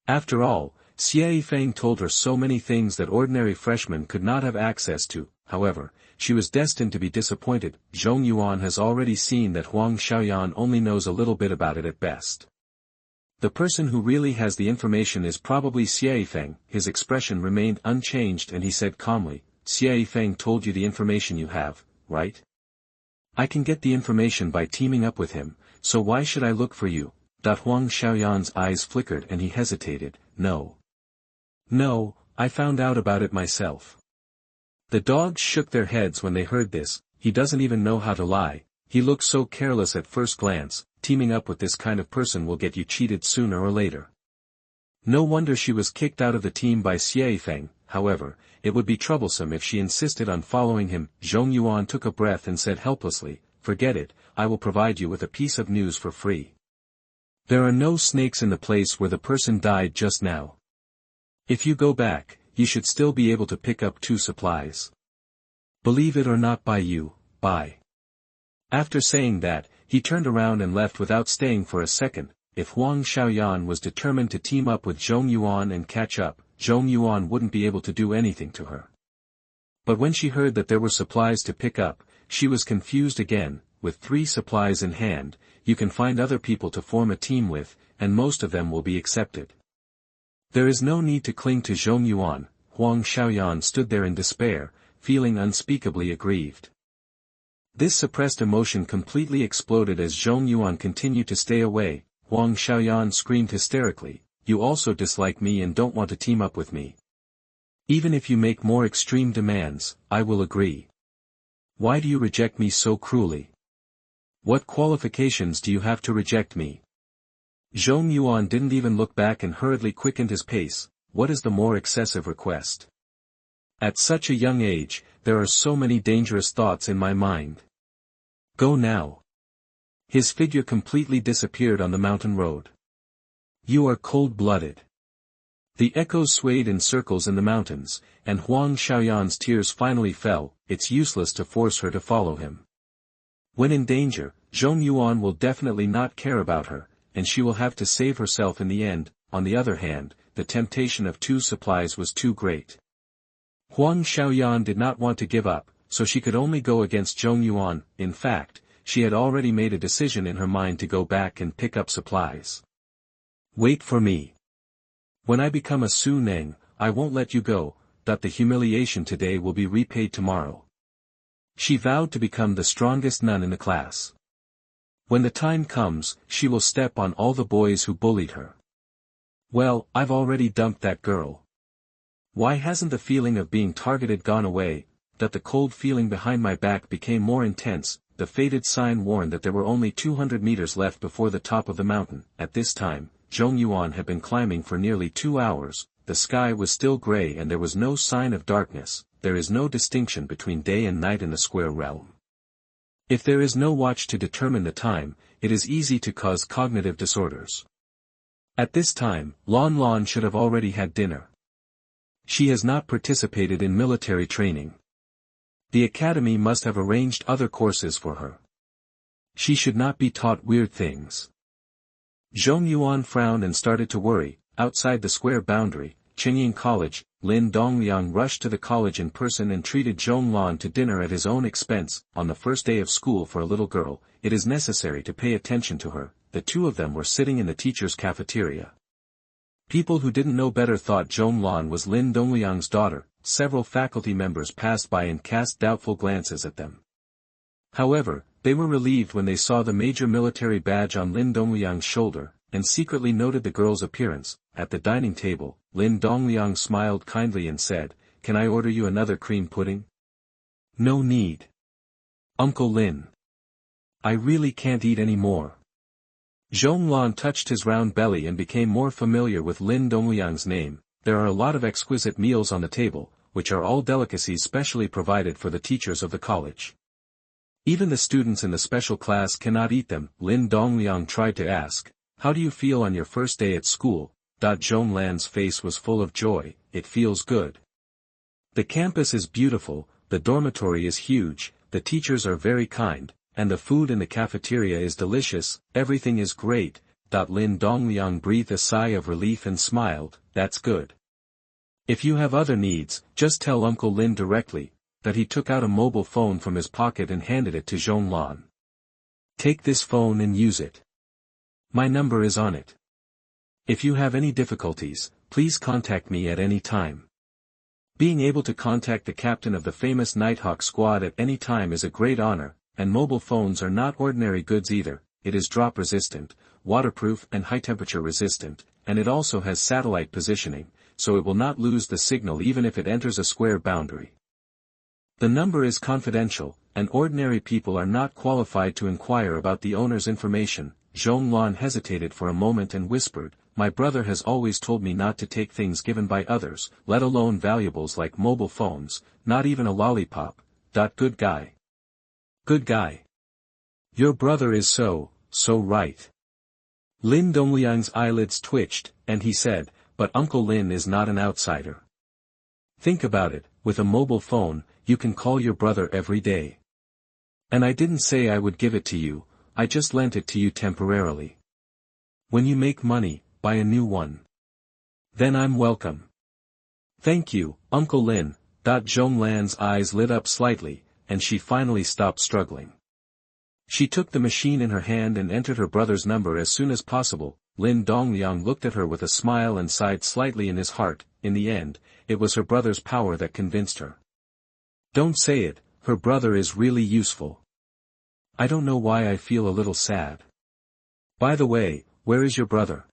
A: After all, Feng told her so many things that ordinary freshmen could not have access to. However, she was destined to be disappointed. Zhong Yuan has already seen that Huang Xiaoyan only knows a little bit about it at best. The person who really has the information is probably Feng. His expression remained unchanged and he said calmly, "Feng told you the information you have, right? I can get the information by teaming up with him, so why should I look for you?" Huang Xiaoyan's eyes flickered and he hesitated. No, I found out about it myself." The dogs shook their heads when they heard this. He doesn't even know how to lie. He looked so careless at first glance. Teaming up with this kind of person will get you cheated sooner or later. No wonder she was kicked out of the team by Feng. However, it would be troublesome if she insisted on following him. Zhong Yuan took a breath and said helplessly, "Forget it, I will provide you with a piece of news for free. There are no snakes in the place where the person died just now. If you go back, you should still be able to pick up 2 supplies. Believe it or not bye. After saying that, he turned around and left without staying for a second. If Huang Xiaoyan was determined to team up with Zhong Yuan and catch up, Zhong Yuan wouldn't be able to do anything to her. But when she heard that there were supplies to pick up, she was confused again. With 3 supplies in hand, you can find other people to form a team with, and most of them will be accepted. There is no need to cling to Zhong Yuan. Huang Xiaoyan stood there in despair, feeling unspeakably aggrieved. This suppressed emotion completely exploded as Zhong Yuan continued to stay away. Huang Xiaoyan screamed hysterically, "You also dislike me and don't want to team up with me. Even if you make more extreme demands, I will agree. Why do you reject me so cruelly? What qualifications do you have to reject me?" Zhong Yuan didn't even look back and hurriedly quickened his pace. What is the more excessive request? At such a young age, there are so many dangerous thoughts in my mind. Go now. His figure completely disappeared on the mountain road. You are cold-blooded. The echoes swayed in circles in the mountains, and Huang Xiaoyan's tears finally fell. It's useless to force her to follow him. When in danger, Zhong Yuan will definitely not care about her, and she will have to save herself in the end. On the other hand, the temptation of 2 supplies was too great. Huang Xiaoyan did not want to give up, so she could only go against Zhong Yuan. In fact, she had already made a decision in her mind to go back and pick up supplies. Wait for me. When I become a Su Neng, I won't let you go. The humiliation today will be repaid tomorrow. She vowed to become the strongest nun in the class. When the time comes, she will step on all the boys who bullied her. Well, I've already dumped that girl. Why hasn't the feeling of being targeted gone away? The cold feeling behind my back became more intense. The faded sign warned that there were only 200 meters left before the top of the mountain. At this time, Zhong Yuan had been climbing for nearly 2 hours. The sky was still gray and there was no sign of darkness. There is no distinction between day and night in the square realm. If there is no watch to determine the time, it is easy to cause cognitive disorders. At this time, Lon Lon should have already had dinner. She has not participated in military training. The academy must have arranged other courses for her. She should not be taught weird things. Zhong Yuan frowned and started to worry. Outside the square boundary, Qing College, Lin Dongliang rushed to the college in person and treated Zhong Lan to dinner at his own expense. On the first day of school for a little girl, it is necessary to pay attention to her. The 2 of them were sitting in the teacher's cafeteria. People who didn't know better thought Zhong Lan was Lin Dongliang's daughter. Several faculty members passed by and cast doubtful glances at them. However, they were relieved when they saw the major military badge on Lin Dongliang's shoulder, and secretly noted the girl's appearance. At the dining table, Lin Dongliang smiled kindly and said, "Can I order you another cream pudding?" "No need. Uncle Lin. I really can't eat any more." Zhong Lan touched his round belly and became more familiar with Lin Dongliang's name. There are a lot of exquisite meals on the table, which are all delicacies specially provided for the teachers of the college. Even the students in the special class cannot eat them. Lin Dongliang tried to ask, "How do you feel on your first day at school?" Zhong Lan's face was full of joy. "It feels good. The campus is beautiful, the dormitory is huge, the teachers are very kind, and the food in the cafeteria is delicious, everything is great." Lin Dongliang breathed a sigh of relief and smiled. "That's good. If you have other needs, just tell Uncle Lin directly." He took out a mobile phone from his pocket and handed it to Zhong Lan. "Take this phone and use it. My number is on it. If you have any difficulties, please contact me at any time." Being able to contact the captain of the famous Nighthawk squad at any time is a great honor, and mobile phones are not ordinary goods either. It is drop resistant, waterproof and high temperature resistant, and it also has satellite positioning, so it will not lose the signal even if it enters a square boundary. The number is confidential, and ordinary people are not qualified to inquire about the owner's information. Zhong Lan hesitated for a moment and whispered, "My brother has always told me not to take things given by others, let alone valuables like mobile phones, not even a lollipop." Good guy. Good guy. Your brother is so right. Lin Dongliang's eyelids twitched, and he said, but Uncle Lin is not an outsider. Think about it, with a mobile phone, you can call your brother every day. And I didn't say I would give it to you, I just lent it to you temporarily. When you make money, buy a new one. Then I'm welcome. Thank you, Uncle Lin. Zhong Lan's eyes lit up slightly, and she finally stopped struggling. She took the machine in her hand and entered her brother's number as soon as possible. Lin Dongliang looked at her with a smile and sighed slightly in his heart. In the end, it was her brother's power that convinced her. Don't say it, her brother is really useful. I don't know why I feel a little sad. By the way, where is your brother?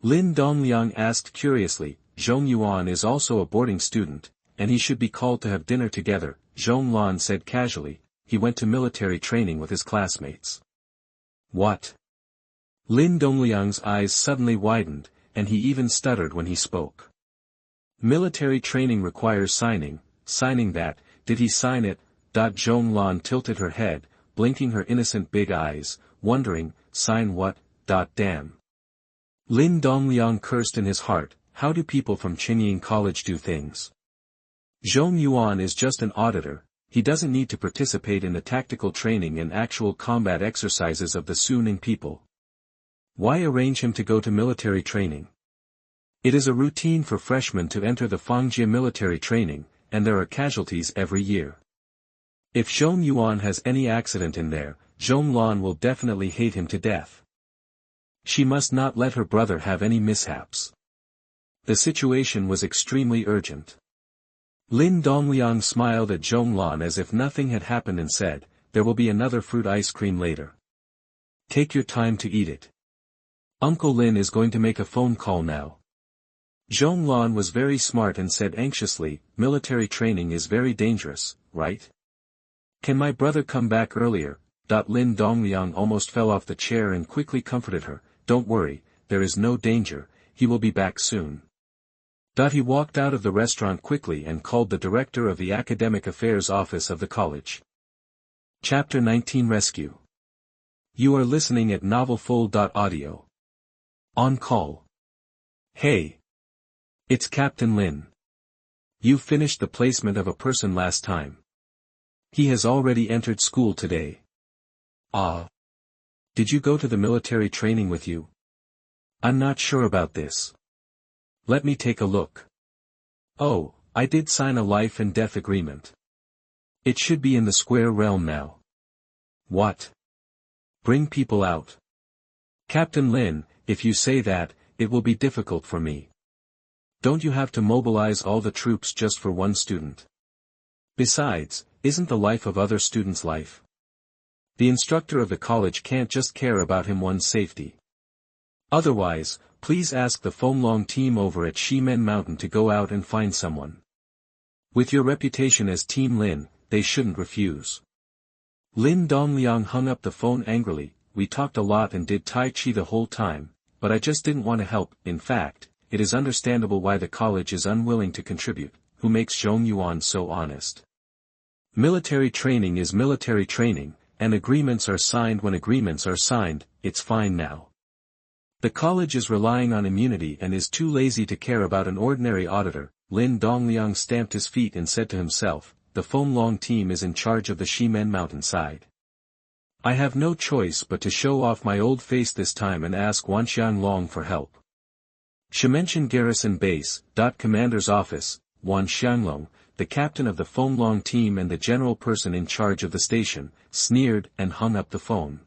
A: Lin Dongliang asked curiously. Zhong Yuan is also a boarding student, and he should be called to have dinner together, Zhong Lan said casually. He went to military training with his classmates. What? Lin Dongliang's eyes suddenly widened, and he even stuttered when he spoke. Military training requires signing that, did he sign it? Zhong Lan tilted her head, blinking her innocent big eyes, wondering, sign what? Damn. Lin Dongliang cursed in his heart, how do people from Qing College do things? Zhong Yuan is just an auditor, he doesn't need to participate in the tactical training and actual combat exercises of the Suning people. Why arrange him to go to military training? It is a routine for freshmen to enter the Fangjie military training, and there are casualties every year. If Zhong Yuan has any accident in there, Zhong Lan will definitely hate him to death. She must not let her brother have any mishaps. The situation was extremely urgent. Lin Dongliang smiled at Zhong Lan as if nothing had happened and said, there will be another fruit ice cream later. Take your time to eat it. Uncle Lin is going to make a phone call now. Zhong Lan was very smart and said anxiously, military training is very dangerous, right? Can my brother come back earlier? Lin Dongliang almost fell off the chair and quickly comforted her, don't worry, there is no danger, he will be back soon. He walked out of the restaurant quickly and called the director of the Academic Affairs Office of the college. Chapter 19 Rescue. You are listening at novelfull.audio. On call. Hey. It's Captain Lin. You finished the placement of a person last time. He has already entered school today. Ah. Did you go to the military training with you? I'm not sure about this. Let me take a look. Oh, I did sign a life and death agreement. It should be in the square realm now. What? Bring people out. Captain Lin, if you say that, it will be difficult for me. Don't you have to mobilize all the troops just for one student? Besides, isn't the life of other students' life? The instructor of the college can't just care about him one's safety. Otherwise, please ask the Fenglong team over at Ximen Mountain to go out and find someone. With your reputation as Team Lin, they shouldn't refuse. Lin Dongliang hung up the phone angrily. We talked a lot and did Tai Chi the whole time, but I just didn't want to help. In fact, it is understandable why the college is unwilling to contribute. Who makes Zhong Yuan so honest? Military training is military training, and agreements are signed when agreements are signed. It's fine now. The college is relying on immunity and is too lazy to care about an ordinary auditor. Lin Dongliang stamped his feet and said to himself, the Fenglong team is in charge of the Ximen mountainside. I have no choice but to show off my old face this time and ask Wanxianglong for help. Shimenchen Garrison Base, Commander's Office, Wanxianglong, the captain of the Fenglong team and the general person in charge of the station, sneered and hung up the phone.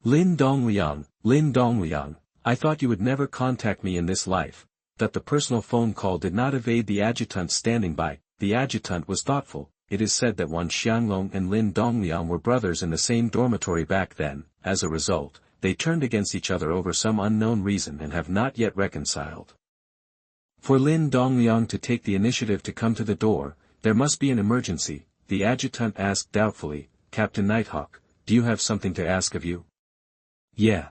A: Lin Dongliang, I thought you would never contact me in this life. That the personal phone call did not evade the adjutant standing by. The adjutant was thoughtful. It is said that Wanxianglong and Lin Dongliang were brothers in the same dormitory back then. As a result, they turned against each other over some unknown reason and have not yet reconciled. For Lin Dongliang to take the initiative to come to the door, there must be an emergency. The adjutant asked doubtfully, Captain Nighthawk, do you have something to ask of you? Yeah.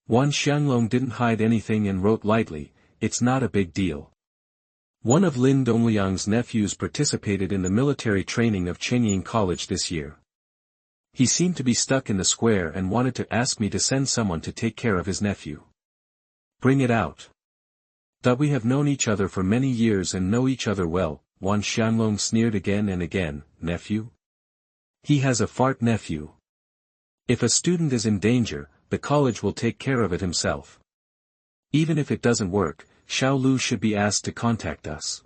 A: Wanxianglong didn't hide anything and wrote lightly, it's not a big deal. One of Lin Dongliang's nephews participated in the military training of Qing College this year. He seemed to be stuck in the square and wanted to ask me to send someone to take care of his nephew. Bring it out. That we have known each other for many years and know each other well, Wan Xianglong sneered again and again, nephew? He has a fart nephew. If a student is in danger, the college will take care of it himself. Even if it doesn't work, Xiao Lu should be asked to contact us.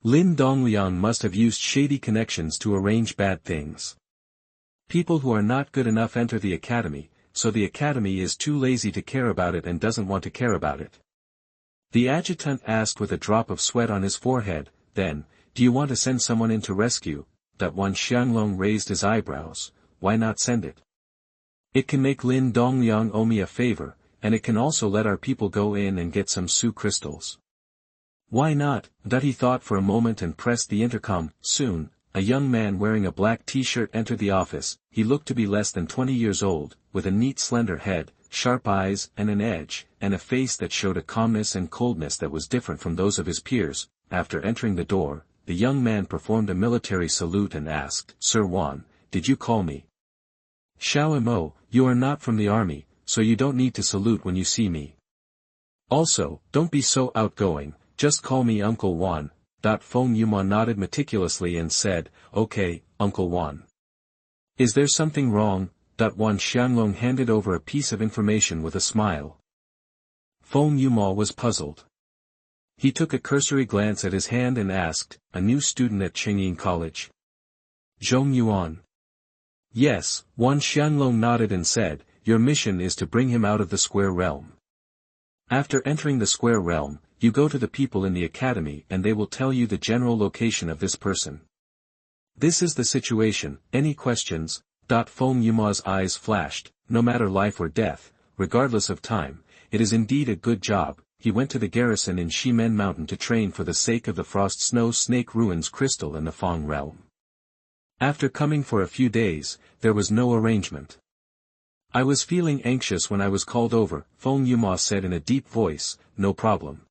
A: Lin Dongliang must have used shady connections to arrange bad things. People who are not good enough enter the academy, so the academy is too lazy to care about it and doesn't want to care about it. The adjutant asked with a drop of sweat on his forehead, then, do you want to send someone in to rescue? That Wan Xianglong raised his eyebrows. Why not send it? It can make Lin Dongliang owe me a favor, and it can also let our people go in and get some Su crystals. Why not? That he thought for a moment and pressed the intercom. Soon, a young man wearing a black t-shirt entered the office. He looked to be less than 20 years old, with a neat slender head, sharp eyes and an edge, and a face that showed a calmness and coldness that was different from those of his peers. After entering the door, the young man performed a military salute and asked, Sir Wan, did you call me? Xiao Mo, you are not from the army, so you don't need to salute when you see me. Also, don't be so outgoing, just call me Uncle Wan. Feng Yuma nodded meticulously and said, okay, Uncle Wan. Is there something wrong? Wan Xianglong handed over a piece of information with a smile. Feng Yuma was puzzled. He took a cursory glance at his hand and asked, a new student at Qing College? Zhong Yuan. Yes, Wan Xianglong nodded and said, your mission is to bring him out of the square realm. After entering the square realm, you go to the people in the academy and they will tell you the general location of this person. This is the situation. Any questions? Feng Yuma's eyes flashed. No matter life or death, regardless of time, it is indeed a good job. He went to the garrison in Shimen Mountain to train for the sake of the Frost Snow Snake Ruins crystal in the Feng realm. After coming for a few days, there was no arrangement. I was feeling anxious when I was called over, Feng Yuma said in a deep voice, no problem.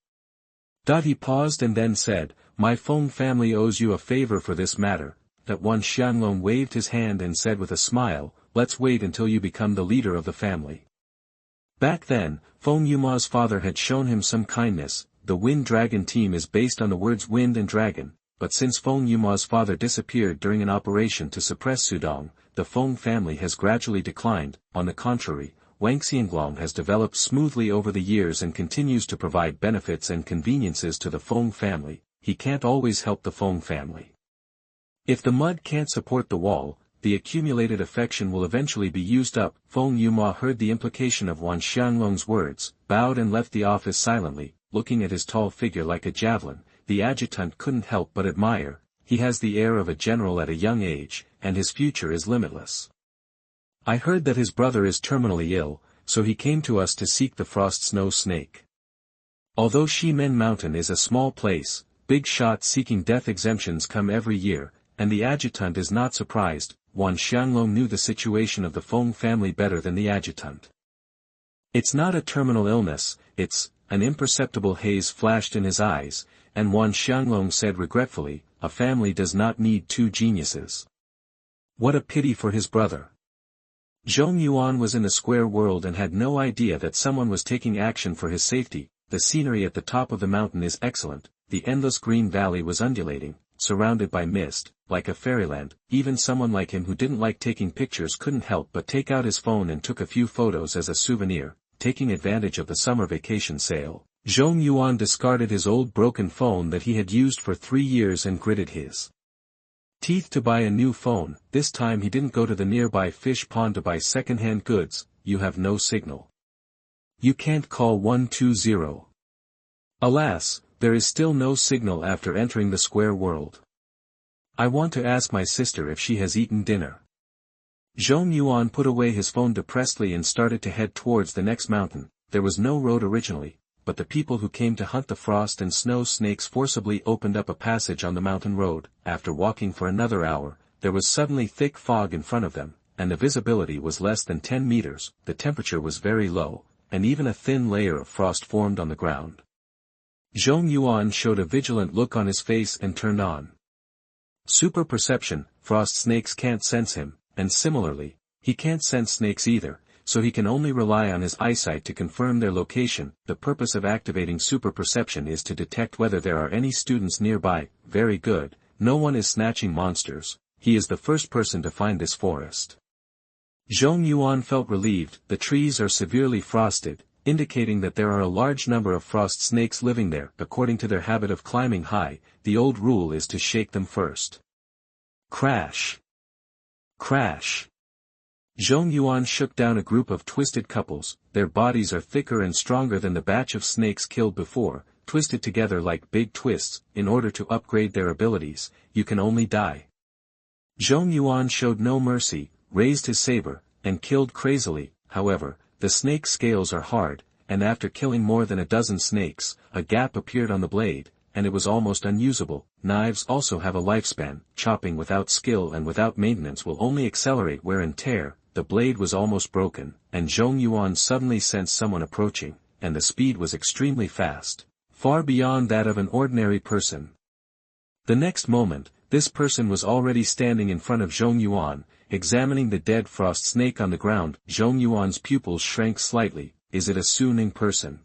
A: He paused and then said, my Feng family owes you a favor for this matter. Wan Xianglong waved his hand and said with a smile, let's wait until you become the leader of the family. Back then, Feng Yuma's father had shown him some kindness. The Wind Dragon team is based on the words wind and dragon, but since Feng Yuma's father disappeared during an operation to suppress Sudong, the Feng family has gradually declined. On the contrary, Wang Xianglong has developed smoothly over the years and continues to provide benefits and conveniences to the Feng family. He can't always help the Feng family. If the mud can't support the wall, the accumulated affection will eventually be used up. Feng Yuma heard the implication of Wan Xianglong's words, bowed and left the office silently, looking at his tall figure like a javelin. The adjutant couldn't help but admire. He has the air of a general at a young age, and his future is limitless. I heard that his brother is terminally ill, so he came to us to seek the Frost Snow Snake. Although Shimen Mountain is a small place, big shots seeking death exemptions come every year, and the adjutant is not surprised. Wan Xianglong knew the situation of the Feng family better than the adjutant. It's not a terminal illness, it's, an imperceptible haze flashed in his eyes, and Wan Xianglong said regretfully, a family does not need two geniuses. What a pity for his brother. Zhong Yuan was in the square world and had no idea that someone was taking action for his safety. The scenery at the top of the mountain is excellent. The endless green valley was undulating, surrounded by mist, like a fairyland. Even someone like him who didn't like taking pictures couldn't help but take out his phone and took a few photos as a souvenir. Taking advantage of the summer vacation sale, Zhong Yuan discarded his old broken phone that he had used for 3 years and gritted his teeth to buy a new phone. This time he didn't go to the nearby fish pond to buy second-hand goods. You have no signal. You can't call 120. Alas, there is still no signal after entering the square world. I want to ask my sister if she has eaten dinner. Zhong Yuan put away his phone depressedly and started to head towards the next mountain. There was no road originally, but the people who came to hunt the frost and snow snakes forcibly opened up a passage on the mountain road. After walking for another hour, there was suddenly thick fog in front of them, and the visibility was less than 10 meters. The temperature was very low, and even a thin layer of frost formed on the ground. Zhong Yuan showed a vigilant look on his face and turned on super perception. Frost snakes can't sense him, and similarly, he can't sense snakes either, so he can only rely on his eyesight to confirm their location. The purpose of activating super perception is to detect whether there are any students nearby. Very good, no one is snatching monsters. He is the first person to find this forest. Zhong Yuan felt relieved. The trees are severely frosted, indicating that there are a large number of frost snakes living there. According to their habit of climbing high, the old rule is to shake them first. Crash! Crash! Zhong Yuan shook down a group of twisted couples. Their bodies are thicker and stronger than the batch of snakes killed before, twisted together like big twists. In order to upgrade their abilities, you can only die. Zhong Yuan showed no mercy, raised his saber, and killed crazily. However, the snake scales are hard, and after killing more than a dozen snakes, a gap appeared on the blade, and it was almost unusable. Knives also have a lifespan. Chopping without skill and without maintenance will only accelerate wear and tear. The blade was almost broken, and Zhong Yuan suddenly sensed someone approaching, and the speed was extremely fast, far beyond that of an ordinary person. The next moment, this person was already standing in front of Zhong Yuan, examining the dead frost snake on the ground. Zhong Yuan's pupils shrank slightly. Is it a Suning person?